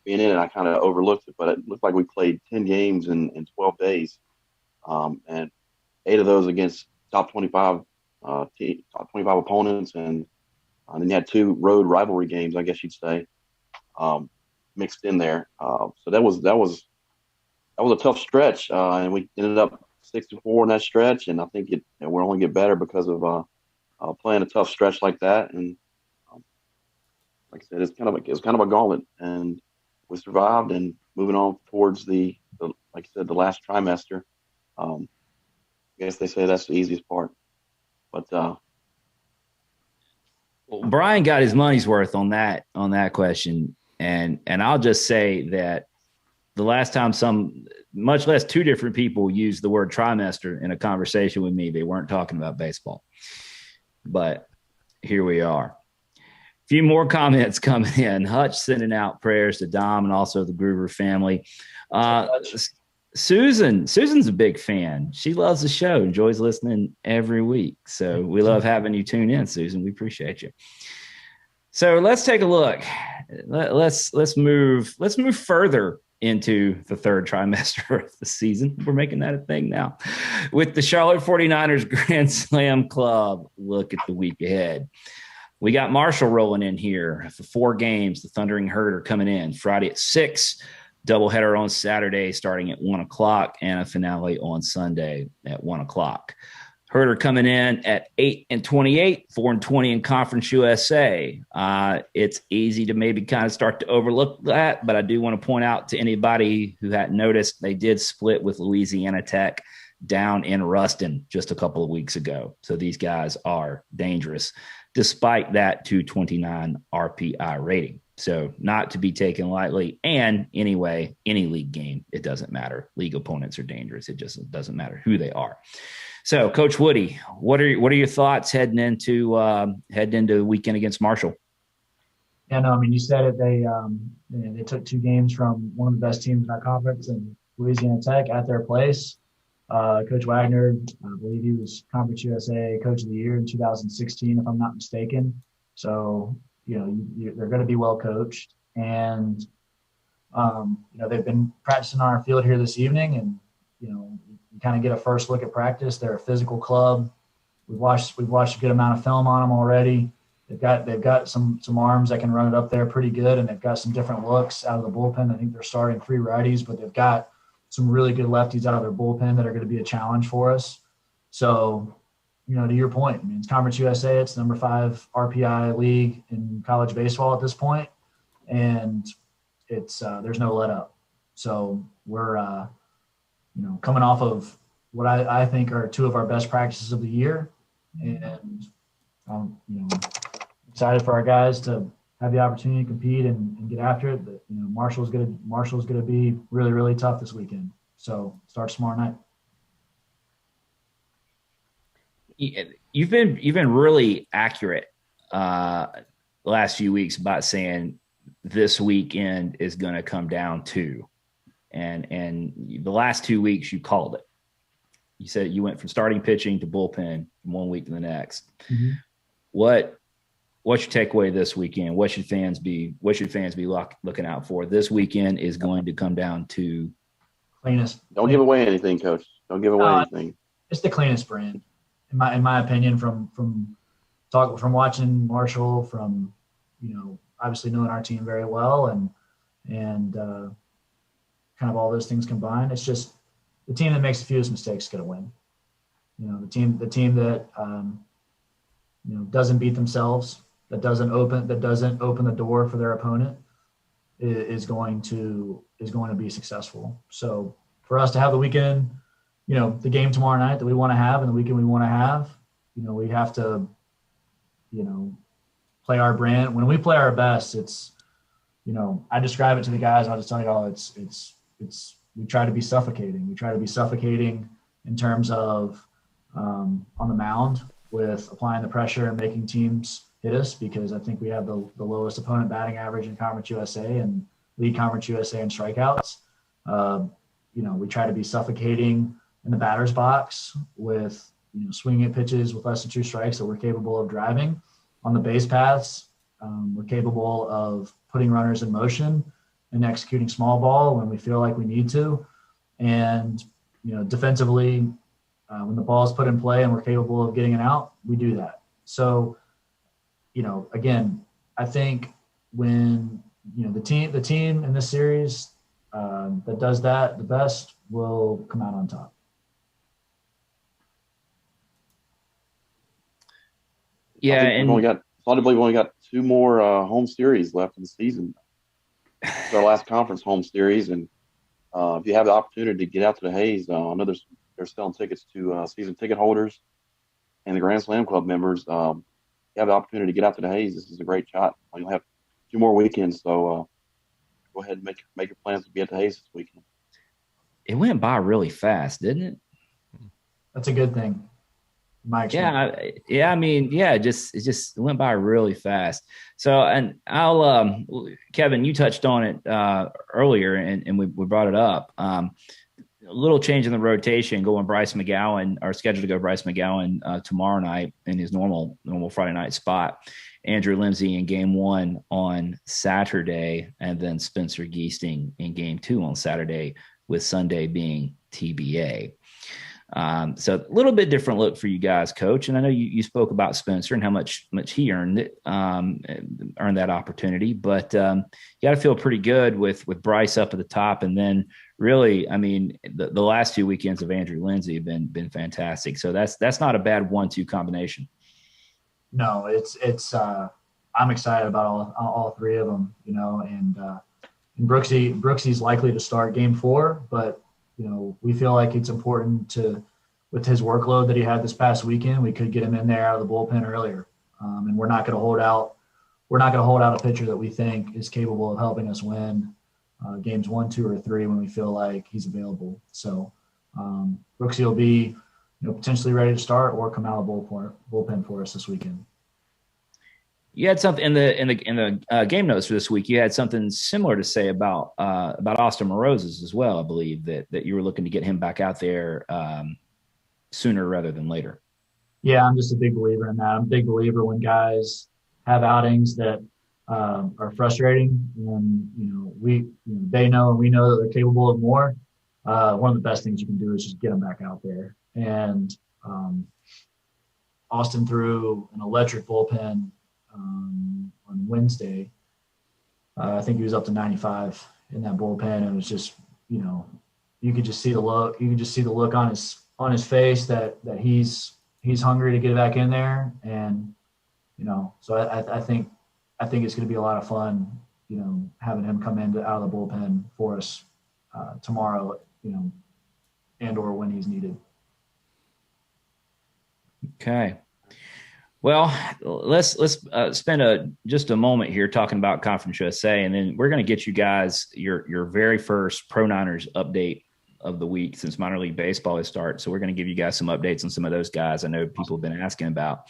Speaker 2: being in it, I kind of overlooked it, but it looked like we played 10 games in 12 days, and 8 of those against top 25 opponents, and then you had 2 road rivalry games, I guess you'd say, mixed in there. So that was a tough stretch, and we ended up 6-4 in that stretch, and I think we'll only get better because of playing a tough stretch like that. And like I said, it's kind of a gauntlet, and we survived. And moving on towards the like I said, the last trimester. I guess they say that's the easiest part, but
Speaker 1: well, Brian got his money's worth on that question, and I'll just say that the last time much less 2 different people used the word trimester in a conversation with me, they weren't talking about baseball. But here we are. A few more comments coming in. Hutch sending out prayers to Dom and also the Groover family. Susan's a big fan. She loves the show, enjoys listening every week. So we love having you tune in, Susan. We appreciate you. So let's take a look. Let's move further into the third trimester of the season. We're making that a thing now. With the Charlotte 49ers Grand Slam Club, look at the week ahead. We got Marshall rolling in here for 4 games. The Thundering Herd are coming in Friday at 6, doubleheader on Saturday starting at 1 o'clock, and a finale on Sunday at 1 o'clock. Herder coming in at 8-28, 4-20 in Conference USA. It's easy to maybe kind of start to overlook that, but I do want to point out to anybody who hadn't noticed, they did split with Louisiana Tech down in Ruston just a couple of weeks ago. So these guys are dangerous, despite that 229 RPI rating. So not to be taken lightly. And anyway, any league game, it doesn't matter. League opponents are dangerous. It just doesn't matter who they are. So, Coach Woody, what are your thoughts heading into weekend against Marshall?
Speaker 3: Yeah, no, I mean, you said it. They took 2 games from one of the best teams in our conference, and Louisiana Tech at their place. Coach Wagner, I believe he was Conference USA Coach of the Year in 2016, if I'm not mistaken. So, they're going to be well coached, and they've been practicing on our field here this evening, and you kind of get a first look at practice. They're a physical club. We've watched a good amount of film on them already. They've got some arms that can run it up there pretty good, and they've got some different looks out of the bullpen. I think they're starting 3 righties, but they've got some really good lefties out of their bullpen that are going to be a challenge for us. So, to your point, I mean, it's Conference USA. It's the number 5 RPI league in college baseball at this point, and it's there's no let up. So we're coming off of what I think are 2 of our best practices of the year, and excited for our guys to have the opportunity to compete and get after it. But Marshall's gonna be really, really tough this weekend. So starts tomorrow night.
Speaker 1: You've been really accurate the last few weeks about saying this weekend is going to come down to, and the last 2 weeks you called it. You said you went from starting pitching to bullpen from 1 week to the next. Mm-hmm. What's your takeaway this weekend? What should fans be looking out for? This weekend is going to come down to
Speaker 3: cleanest.
Speaker 2: Don't give away anything, Coach. Don't give away anything.
Speaker 3: It's the cleanest brand, in my opinion. From watching Marshall, from obviously knowing our team very well, and kind of all those things combined. It's just the team that makes the fewest mistakes is going to win. The team that doesn't beat themselves, that doesn't open the door for their opponent is going to be successful. So for us to have the weekend, the game tomorrow night that we want to have and the weekend we want to have, we have to, play our brand. When we play our best, it's, I describe it to the guys. I'll just tell you all, it's we try to be suffocating. We try to be suffocating in terms of on the mound with applying the pressure and making teams hit us, because I think we have the lowest opponent batting average in Conference USA and lead Conference USA in strikeouts. We try to be suffocating in the batter's box with swinging at pitches with less than 2 strikes that we're capable of driving. On the base paths, we're capable of putting runners in motion and executing small ball when we feel like we need to. And, defensively, when the ball is put in play and we're capable of getting it out, we do that. So, again, I think when, the team in this series that does that the best will come out on top.
Speaker 1: Yeah, and
Speaker 2: we've only got 2 more home series left in the season. It's our last conference home series, and if you have the opportunity to get out to the Hayes, I know they're selling tickets to season ticket holders and the Grand Slam Club members. You have the opportunity to get out to the Hayes. This is a great shot. You'll have 2 more weekends, so go ahead and make your plans to be at the Hayes this weekend.
Speaker 1: It went by really fast, didn't it?
Speaker 3: That's a good thing.
Speaker 1: It just went by really fast. So, and I'll, Kevin, you touched on it earlier, and we brought it up. A little change in the rotation, going Bryce McGowan, or scheduled to go Bryce McGowan tomorrow night in his normal Friday night spot. Andrew Lindsey in game 1 on Saturday, and then Spencer Geesting in game 2 on Saturday, with Sunday being TBA. So a little bit different look for you guys, Coach. And I know you spoke about Spencer and how much he earned that opportunity, but you got to feel pretty good with Bryce up at the top. And then really, I mean, the last 2 weekends of Andrew Lindsey have been fantastic. So that's not a bad 1-2 combination.
Speaker 3: No, it's I'm excited about all 3 of them, you know, and Brooksy's likely to start game 4, but you know, we feel like it's important to, with his workload that he had this past weekend, we could get him in there out of the bullpen earlier. And we're not going to hold out a pitcher that we think is capable of helping us win games 1, 2, or 3 when we feel like he's available. So Brooksy will be, you know, potentially ready to start or come out of the bullpen for us this weekend.
Speaker 1: You had something in the game notes for this week. You had something similar to say about Austin Moroses as well. I believe that you were looking to get him back out there sooner rather than later.
Speaker 3: Yeah, I'm just a big believer in that. I'm a big believer when guys have outings that are frustrating, and they know and we know that they're capable of more. One of the best things you can do is just get them back out there. And Austin threw an electric bullpen on Wednesday. I think he was up to 95 in that bullpen, and it was just, you know, you could just see the look. You could just see the look on his face that he's hungry to get back in there, and you know, so I think it's going to be a lot of fun, you know, having him come out of the bullpen for us tomorrow, you know, and or when he's needed.
Speaker 1: Okay. Well, let's spend just a moment here talking about Conference USA, and then we're going to get you guys your very first Pro Niners update of the week since minor league baseball has started. So we're going to give you guys some updates on some of those guys I know people have been asking about.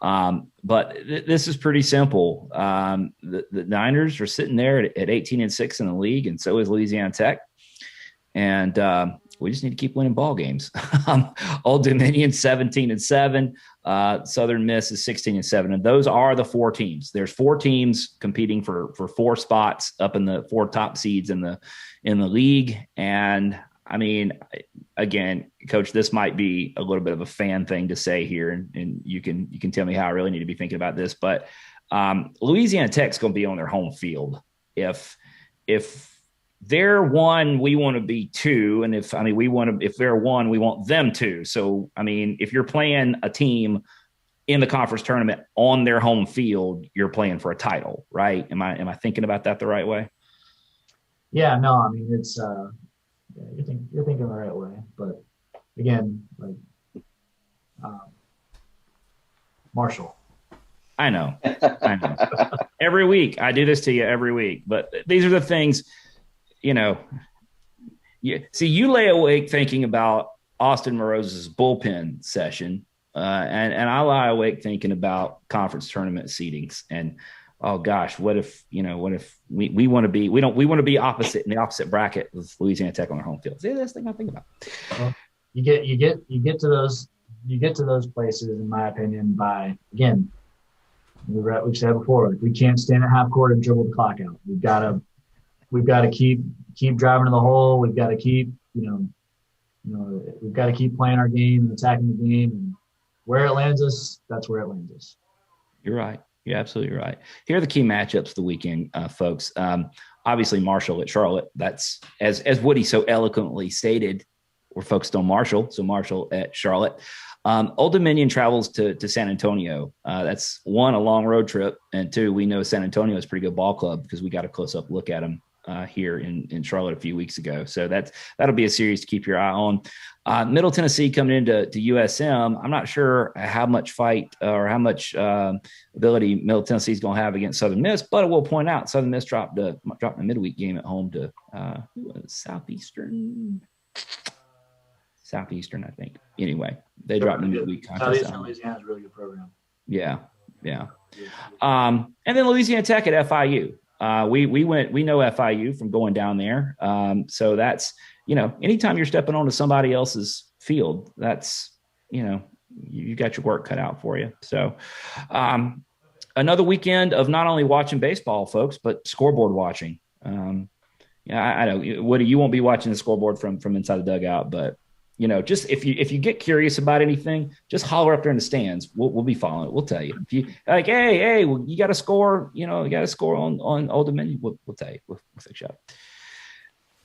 Speaker 1: But this is pretty simple. The Niners are sitting there at 18-6 in the league, and so is Louisiana Tech. And we just need to keep winning ball games. Old Dominion 17-7. Southern Miss is 16-7. And those are the 4 teams. There's 4 teams competing for 4 spots up in the 4 top seeds in the league. And I mean, again, Coach, this might be a little bit of a fan thing to say here, and you can tell me how I really need to be thinking about this. But Louisiana Tech's going to be on their home field. If they're 1, we want to be 2, and if they're 1, we want them 2. So I mean, if you're playing a team in the conference tournament on their home field, you're playing for a title, right? Am I thinking about that the right way?
Speaker 3: Yeah, no, I mean, it's you're thinking the right way, but again, like Marshall.
Speaker 1: I know. Every week I do this to you every week, but these are the things, you know. You lay awake thinking about Austin Moroses' bullpen session, and I lie awake thinking about conference tournament seedings. And oh gosh, what if we want to be opposite in the opposite bracket with Louisiana Tech on their home field? See, that's the thing I think about.
Speaker 3: Well, you get to those places, in my opinion, by, again, we've said before, like, we can't stand at half court and dribble the clock out. We've got to keep driving to the hole. We've got to keep we've got to keep playing our game and attacking the game, and where it lands us, that's where it lands us.
Speaker 1: You're right. You're absolutely right. Here are the key matchups of the weekend, folks. Obviously, Marshall at Charlotte. That's, as Woody so eloquently stated, we're focused on Marshall. So Marshall at Charlotte. Old Dominion travels to San Antonio. That's 1, a long road trip, and 2, we know San Antonio is a pretty good ball club because we got a close-up look at them here in Charlotte a few weeks ago. So that'll be a series to keep your eye on. Middle Tennessee coming into USM. I'm not sure how much fight or how much ability Middle Tennessee is going to have against Southern Miss, but I will point out Southern Miss dropped a midweek game at home to Southeastern, I think. Anyway, they dropped the midweek contest.
Speaker 3: Southeastern Louisiana is a really good program.
Speaker 1: Yeah. And then Louisiana Tech at FIU. We know FIU from going down there. So that's, anytime you're stepping onto somebody else's field, that's, you got your work cut out for you. So another weekend of not only watching baseball, folks, but scoreboard watching. I know, Woody, you won't be watching the scoreboard from inside the dugout, but just if you get curious about anything, just holler up there in the stands. We'll be following it. We'll tell you. If you like, hey, well, you got to score. You got to score on Old Dominion. We'll tell you. We'll fix you up.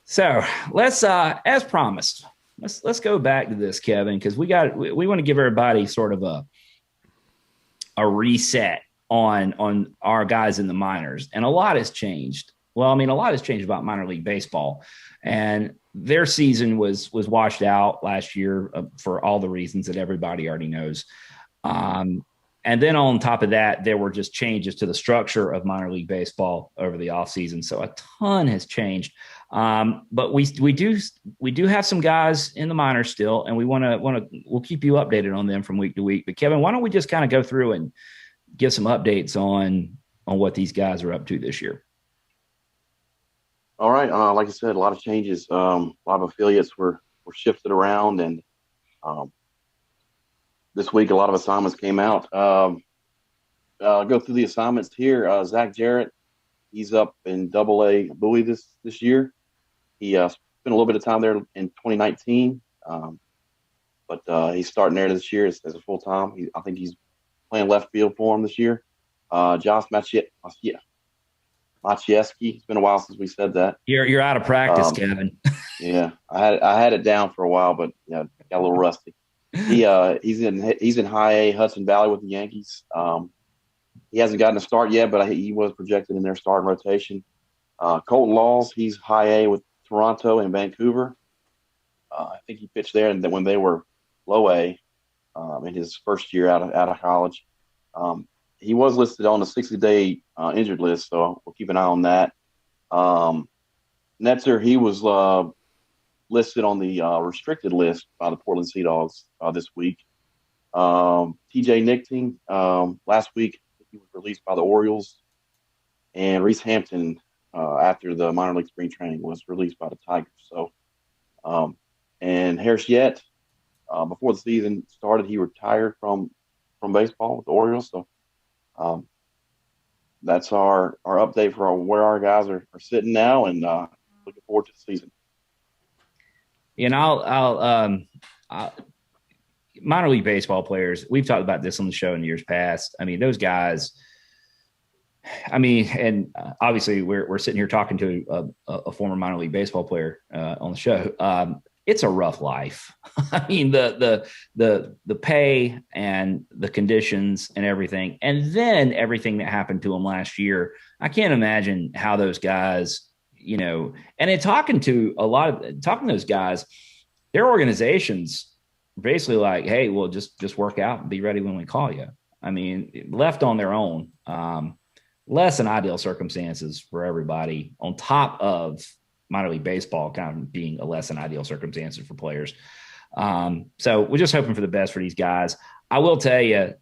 Speaker 1: So let's, as promised, let's go back to this, Kevin, because we want to give everybody sort of a reset on our guys in the minors, and a lot has changed. Well, I mean, a lot has changed about minor league baseball, and their season was washed out last year for all the reasons that everybody already knows. And then on top of that, there were just changes to the structure of minor league baseball over the offseason. So a ton has changed. But we do have some guys in the minors still, and we'll keep you updated on them from week to week. But Kevin, why don't we just kind of go through and give some updates on what these guys are up to this year?
Speaker 2: All right. Like I said, a lot of changes. A lot of affiliates were shifted around, and this week a lot of assignments came out. I'll go through the assignments here. Zach Jarrett, he's up in AA Bowie this year. He spent a little bit of time there in 2019, but he's starting there this year as a full time. I think he's playing left field for him this year. Josh Maciejewski. It's been a while since we said that.
Speaker 1: You're out of practice, Kevin.
Speaker 2: Yeah, I had it down for a while, but got a little rusty. He's in High A Hudson Valley with the Yankees. He hasn't gotten a start yet, but he was projected in their starting rotation. Colton Laws, he's High A with Toronto and Vancouver. I think he pitched there, and when they were Low A in his first year out of college. He was listed on the 60-day injured list, so we'll keep an eye on that. Netzer, he was listed on the restricted list by the Portland Sea Dogs this week. TJ Nichting, last week he was released by the Orioles. And Reese Hampton, after the minor league spring training, was released by the Tigers. So, and Harris Yett, before the season started, he retired from baseball with the Orioles. So, that's our update for where our guys are sitting now, and looking forward to the season.
Speaker 1: And I'll minor league baseball players, we've talked about this on the show in years past. I mean, those guys, and obviously we're sitting here talking to a former minor league baseball player on the show. It's a rough life. I mean, the pay and the conditions and everything, and then everything that happened to them last year. I can't imagine how those guys, and in talking to those guys, their organizations basically like, hey, well, just work out and be ready when we call you. I mean, left on their own, less than ideal circumstances for everybody, on top of minor league baseball kind of being a less than ideal circumstances for players. So we're just hoping for the best for these guys. I will tell you,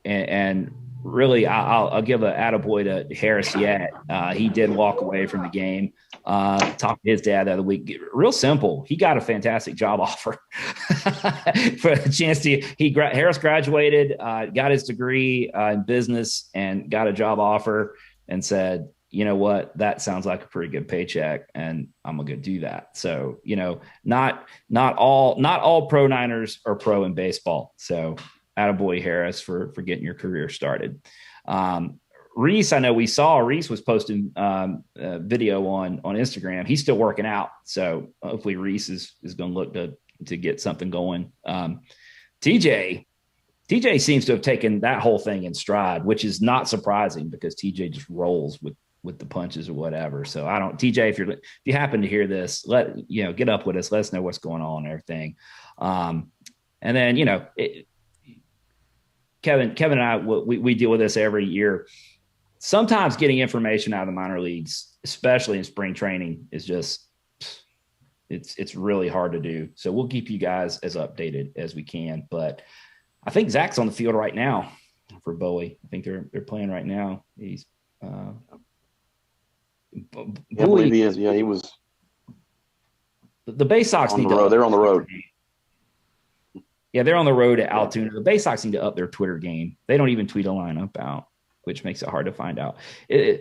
Speaker 1: and really I'll give an attaboy to Harris Yett. He did walk away from the game. Talked to his dad the other week. Real simple. He got a fantastic job offer for a chance to. Harris graduated, got his degree in business, and got a job offer, and said, you know what, that sounds like a pretty good paycheck, and I'm gonna go do that. So, not all pro Niners are pro in baseball. So attaboy Harris for getting your career started. Reese, I know Reese was posting a video on Instagram. He's still working out. So hopefully Reese is going to look to get something going. TJ seems to have taken that whole thing in stride, which is not surprising because TJ just rolls with the punches or whatever. So TJ, if you happen to hear this, get up with us, let us know what's going on and everything. And then, Kevin and I, we deal with this every year. Sometimes getting information out of the minor leagues, especially in spring training, is just, it's really hard to do. So we'll keep you guys as updated as we can. But I think Zach's on the field right now for Bowie. I think they're playing right now. He's
Speaker 2: I believe he is. Yeah, he was.
Speaker 1: The Bay Sox
Speaker 2: on the road. They're on the road.
Speaker 1: Yeah, they're on the road at Altoona. The Bay Sox need to up their Twitter game. They don't even tweet a lineup out, which makes it hard to find out.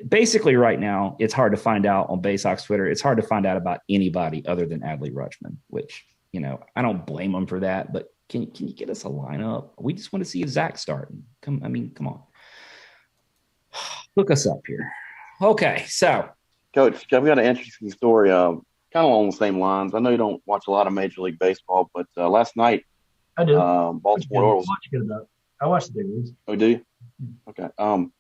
Speaker 1: Basically, right now, it's hard to find out on Bay Sox Twitter. It's hard to find out about anybody other than Adley Rutschman, which, I don't blame them for that. But can you get us a lineup? We just want to see if Zach's starting. Come on. Look us up here. Okay, so.
Speaker 2: Coach, I've got an interesting story, kind of along the same lines. I know you don't watch a lot of Major League Baseball, but last night,
Speaker 3: I do.
Speaker 2: Baltimore Orioles.
Speaker 3: I watch the big leagues.
Speaker 2: Oh, do you? Okay. Well,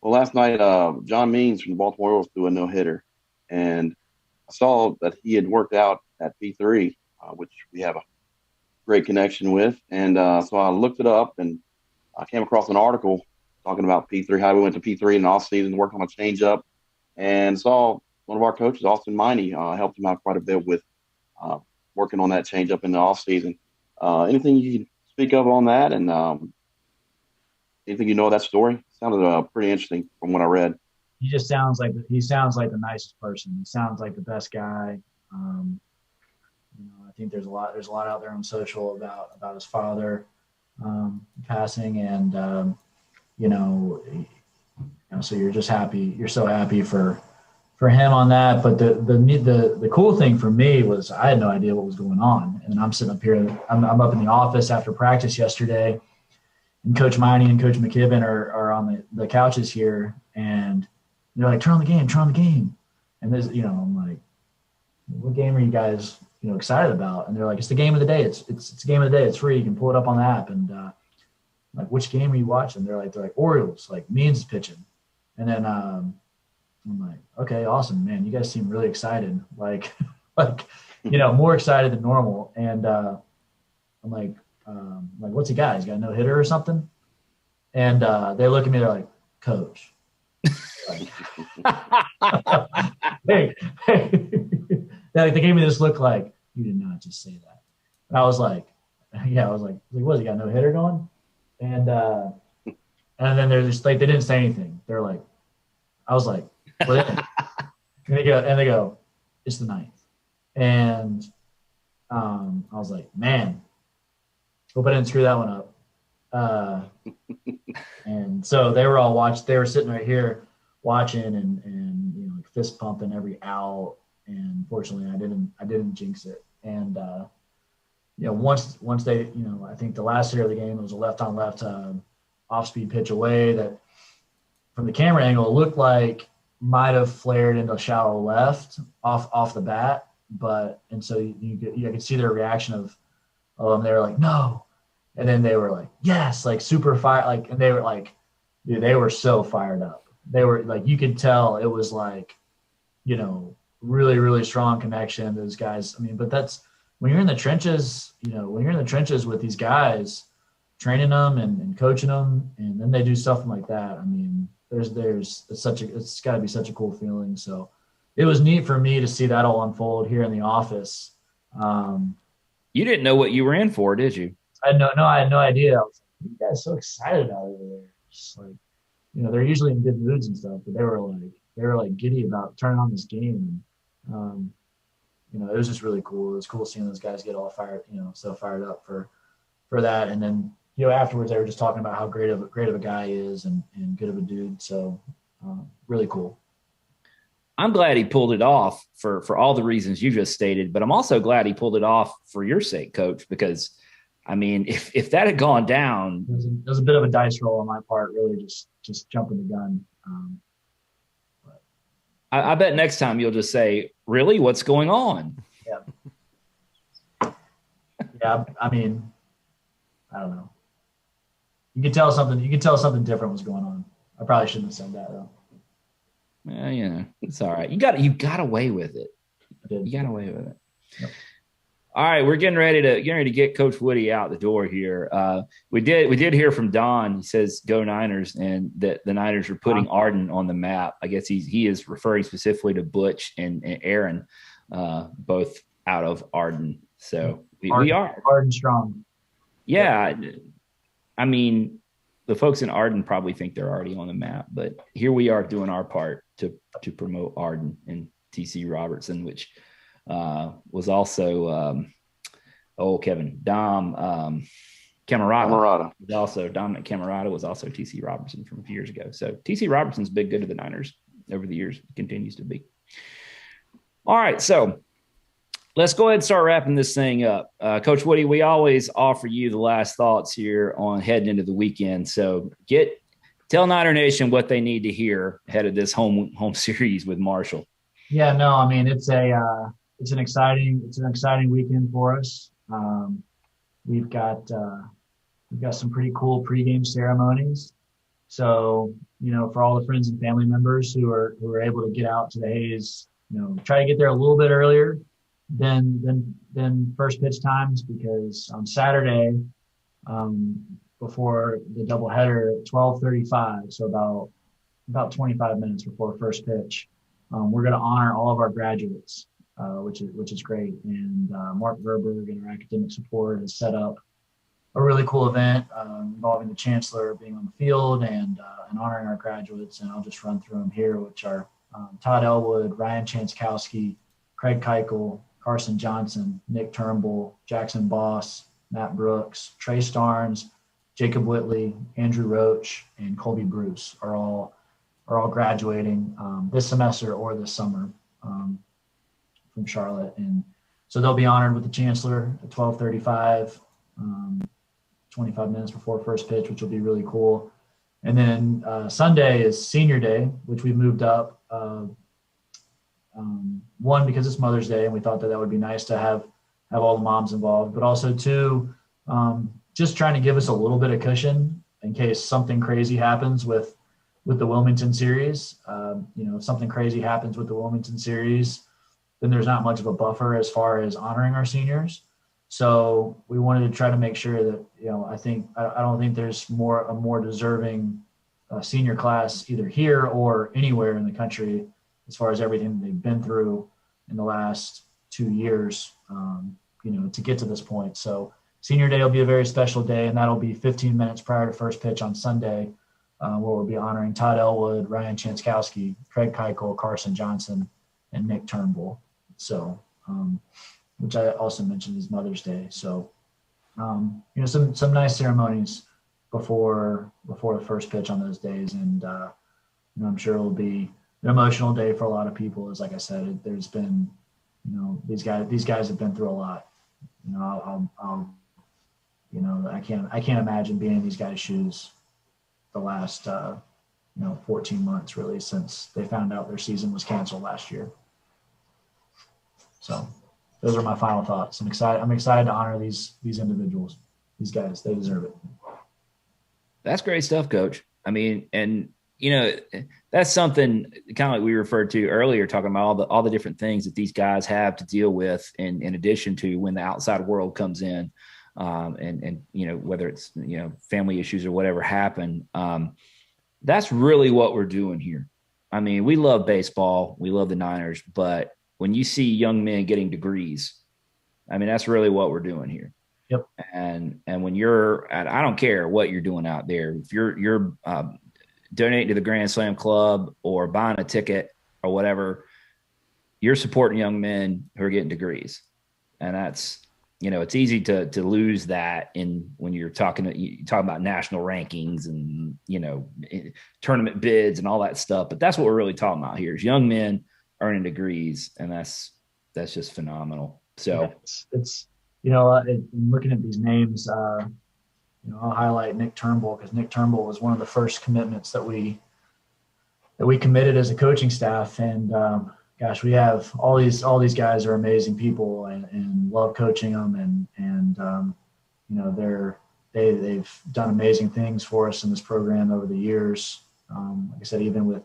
Speaker 2: last night, John Means from the Baltimore Orioles threw a no-hitter, and I saw that he had worked out at P3, which we have a great connection with, and so I looked it up, and I came across an article talking about P3, how we went to P3 in the offseason, worked on a changeup, and saw one of our coaches, Austin Miney, helped him out quite a bit with working on that changeup in the offseason. Anything you can speak of on that, and anything you know of that story? Sounded pretty interesting from what I read.
Speaker 3: He sounds like the nicest person. He sounds like the best guy. I think there's a lot out there on social about his father passing, and so you're just happy. You're so happy for him on that. But the cool thing for me was I had no idea what was going on, and I'm sitting up here. I'm up in the office after practice yesterday, and Coach Miney and Coach McKibben are on the couches here, and they're like, turn on the game. And there's, I'm like, what game are you guys, excited about? And they're like, it's the game of the day. It's the game of the day. It's free. You can pull it up on the app. And I'm like, which game are you watching? They're like Orioles, like Means is pitching. And then I'm like, okay, awesome, man. You guys seem really excited. Like, more excited than normal. And I'm like, what's he got? He's got a no hitter or something. And they look at me. They're like, Coach. hey. They gave me this look like, you did not just say that. And I was like, what, he got no hitter going? And then they're just like, they didn't say anything. They're like, I was like, what? And they go, it's the ninth. And I was like, man, hope I didn't screw that one up. And so they were all they were sitting right here watching and fist pumping every out. And fortunately I didn't jinx it. And once they, I think the last hitter of the game, it was a left on left off-speed pitch away that from the camera angle, it looked like might have flared into shallow left off the bat. And so you could see their reaction of they were like, no. And then they were like, yes, like super fire. Like, and they were like, dude, they were so fired up. They were like, you could tell it was like, really, really strong connection. Those guys. I mean, but that's when you're in the trenches, with these guys, training them and coaching them, and then they do something like that. I mean, it's got to be such a cool feeling. So it was neat for me to see that all unfold here in the office.
Speaker 1: You didn't know what you were in for, did you?
Speaker 3: I had no idea. I was like, you guys so excited about it over there. Just like, they're usually in good moods and stuff, but they were like giddy about turning on this game. And, it was just really cool. It was cool seeing those guys get all fired, so fired up for that. And then, afterwards they were just talking about how great of a guy he is and good of a dude. So really cool.
Speaker 1: I'm glad he pulled it off for all the reasons you just stated, but I'm also glad he pulled it off for your sake, Coach, because I mean, if that had gone down,
Speaker 3: it was a bit of a dice roll on my part, really just jumping the gun.
Speaker 1: I bet next time you'll just say, really, what's going on?
Speaker 3: Yeah. I mean, I don't know. You could tell something different was going on. I probably shouldn't have said that though.
Speaker 1: Yeah, it's all right. You got away with it. You got away with it. Yep. All right, we're getting ready to get Coach Woody out the door here. We did hear from Don. He says go Niners, and that the Niners are putting Arden on the map. I guess he is referring specifically to Butch and Aaron, both out of Arden. So we are
Speaker 3: Arden strong.
Speaker 1: Yeah, I mean, the folks in Arden probably think they're already on the map, but here we are doing our part to promote Arden and TC Robertson, which was also Kevin Dom. Camerata was also Dominic Camerata was also TC Robertson from a few years ago. So TC Robertson's been good to the Niners over the years, continues to be. All right, so let's go ahead and start wrapping this thing up. Coach Woody, we always offer you the last thoughts here on heading into the weekend. So tell Niner Nation what they need to hear ahead of this home series with Marshall.
Speaker 3: Yeah, no, I mean it's an exciting weekend for us. We've got some pretty cool pregame ceremonies. So, for all the friends and family members who are able to get out to the Hayes, try to get there a little bit earlier than first pitch times, because on Saturday, before the doubleheader at 12:35, so about 25 minutes before first pitch, we're going to honor all of our graduates, which is great. And Mark Verberg and our academic support has set up a really cool event involving the chancellor being on the field and honoring our graduates. And I'll just run through them here, which are Todd Elwood, Ryan Chanskowski, Craig Keuchel, Carson Johnson, Nick Turnbull, Jackson Boss, Matt Brooks, Trey Starnes, Jacob Whitley, Andrew Roach, and Colby Bruce are all graduating this semester or this summer from Charlotte. And so they'll be honored with the chancellor at 12:35, 25 minutes before first pitch, which will be really cool. And then Sunday is senior day, which we moved up. One, because it's Mother's Day, and we thought that would be nice to have all the moms involved, but also two, just trying to give us a little bit of cushion in case something crazy happens with the Wilmington series. If something crazy happens with the Wilmington series, then there's not much of a buffer as far as honoring our seniors. So we wanted to try to make sure that, I don't think there's a more deserving senior class either here or anywhere in the country as far as everything they've been through in the last 2 years, to get to this point. So senior day will be a very special day, and that'll be 15 minutes prior to first pitch on Sunday, where we'll be honoring Todd Elwood, Ryan Chanskowski, Craig Keuchel, Carson Johnson, and Nick Turnbull. So, which I also mentioned is Mother's Day. So, some nice ceremonies before the first pitch on those days. And, I'm sure it'll be an emotional day for a lot of people. As like I said, there's been, these guys have been through a lot. I can't imagine being in these guys' shoes the last, 14 months really, since they found out their season was canceled last year. So those are my final thoughts. I'm excited to honor these individuals, these guys. They deserve it.
Speaker 1: That's great stuff, Coach. I mean, and that's something kind of like we referred to earlier, talking about all the different things that these guys have to deal with in addition to when the outside world comes in, and whether it's family issues or whatever happen. That's really what we're doing here. I mean, we love baseball, we love the Niners, but when you see young men getting degrees, I mean, that's really what we're doing here.
Speaker 3: Yep.
Speaker 1: And when I don't care what you're doing out there, if you're donating to the Grand Slam Club or buying a ticket or whatever, you're supporting young men who are getting degrees. And that's, it's easy to lose that when you're talking about national rankings and, tournament bids and all that stuff. But that's what we're really talking about here is young men earning degrees. And that's just phenomenal. So
Speaker 3: it's looking at these names, I'll highlight Nick Turnbull, because Nick Turnbull was one of the first commitments that we committed as a coaching staff. And we have all these guys are amazing people and love coaching them, and they've done amazing things for us in this program over the years. Like I said, even with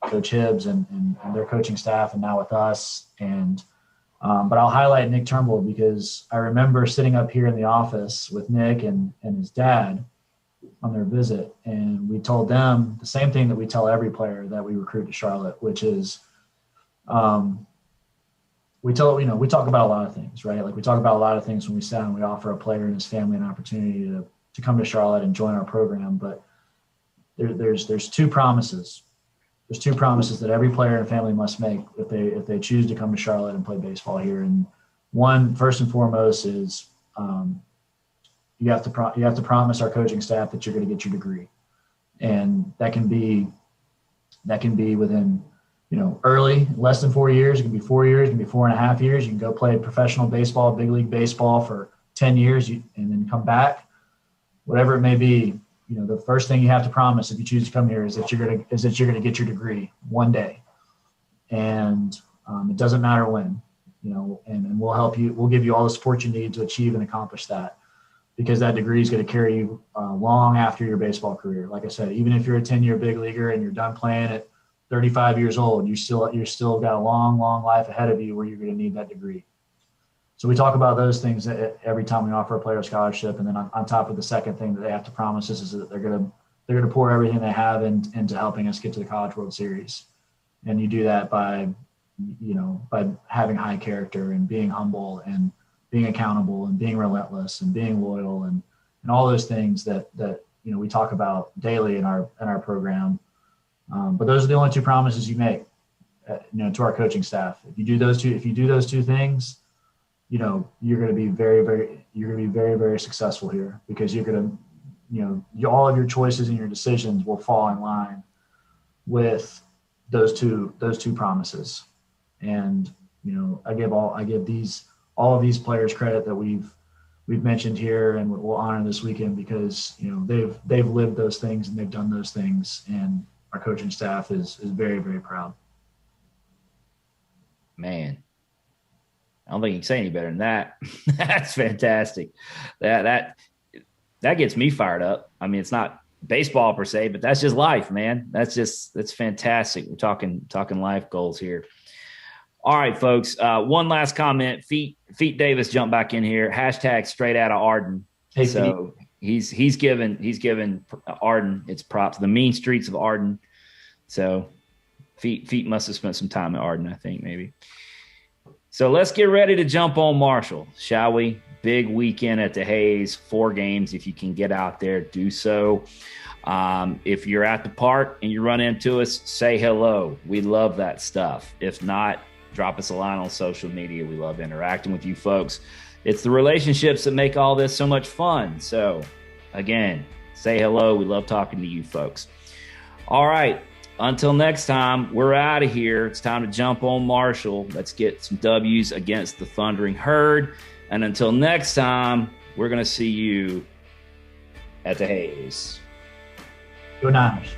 Speaker 3: Coach Hibbs and their coaching staff, and now with us. And but I'll highlight Nick Turnbull because I remember sitting up here in the office with Nick and his dad on their visit, and we told them the same thing that we tell every player that we recruit to Charlotte, which is we talk about a lot of things, right? Like we talk about a lot of things when we sit and we offer a player and his family an opportunity to come to Charlotte and join our program. But there's two promises. There's two promises that every player and family must make if they choose to come to Charlotte and play baseball here. And one, first and foremost, is you have to promise our coaching staff that you're going to get your degree. And that can be within, early, less than 4 years. It can be 4 years, it can be 4.5 years. You can go play professional baseball, big league baseball for 10 years and then come back. Whatever it may be, the first thing you have to promise if you choose to come here is that you're going to get your degree one day. And it doesn't matter when, and we'll help you. We'll give you all the support you need to achieve and accomplish that, because that degree is going to carry you long after your baseball career. Like I said, even if you're a 10-year big leaguer and you're done playing at 35 years old, you're still got a long, long life ahead of you where you're going to need that degree. So we talk about those things every time we offer a player a scholarship. And then on top of the second thing that they have to promise us is that they're going to pour everything they have into helping us get to the College World Series. And you do that by having high character and being humble and being accountable and being relentless and being loyal and all those things that we talk about daily in our program. But those are the only two promises you make, to our coaching staff. If you do those two things, you're going to be very, very successful here, because you're going to, all of your choices and your decisions will fall in line with those two promises. And, I give all of these players credit that we've mentioned here and we'll honor this weekend, because, they've lived those things and they've done those things. And our coaching staff is very, very proud.
Speaker 1: Man, I don't think you can say any better than that. That's fantastic. That gets me fired up. I mean, it's not baseball per se, but that's just life, man. That's fantastic. We're talking life goals here. All right, folks. One last comment. Feet Davis jumped back in here. # straight out of Arden.
Speaker 3: Hey,
Speaker 1: so he's given Arden its props. The mean streets of Arden. So Feet must have spent some time at Arden, I think, maybe. So let's get ready to jump on Marshall, shall we? Big weekend at the Hayes, 4 games. If you can get out there, do so. If you're at the park and you run into us, say hello. We love that stuff. If not, drop us a line on social media. We love interacting with you folks. It's the relationships that make all this so much fun. So, again, say hello. We love talking to you folks. All right. Until next time, we're out of here. It's time to jump on Marshall. Let's get some W's against the Thundering Herd. And until next time, we're going to see you at the Hayes.
Speaker 3: Go Niners.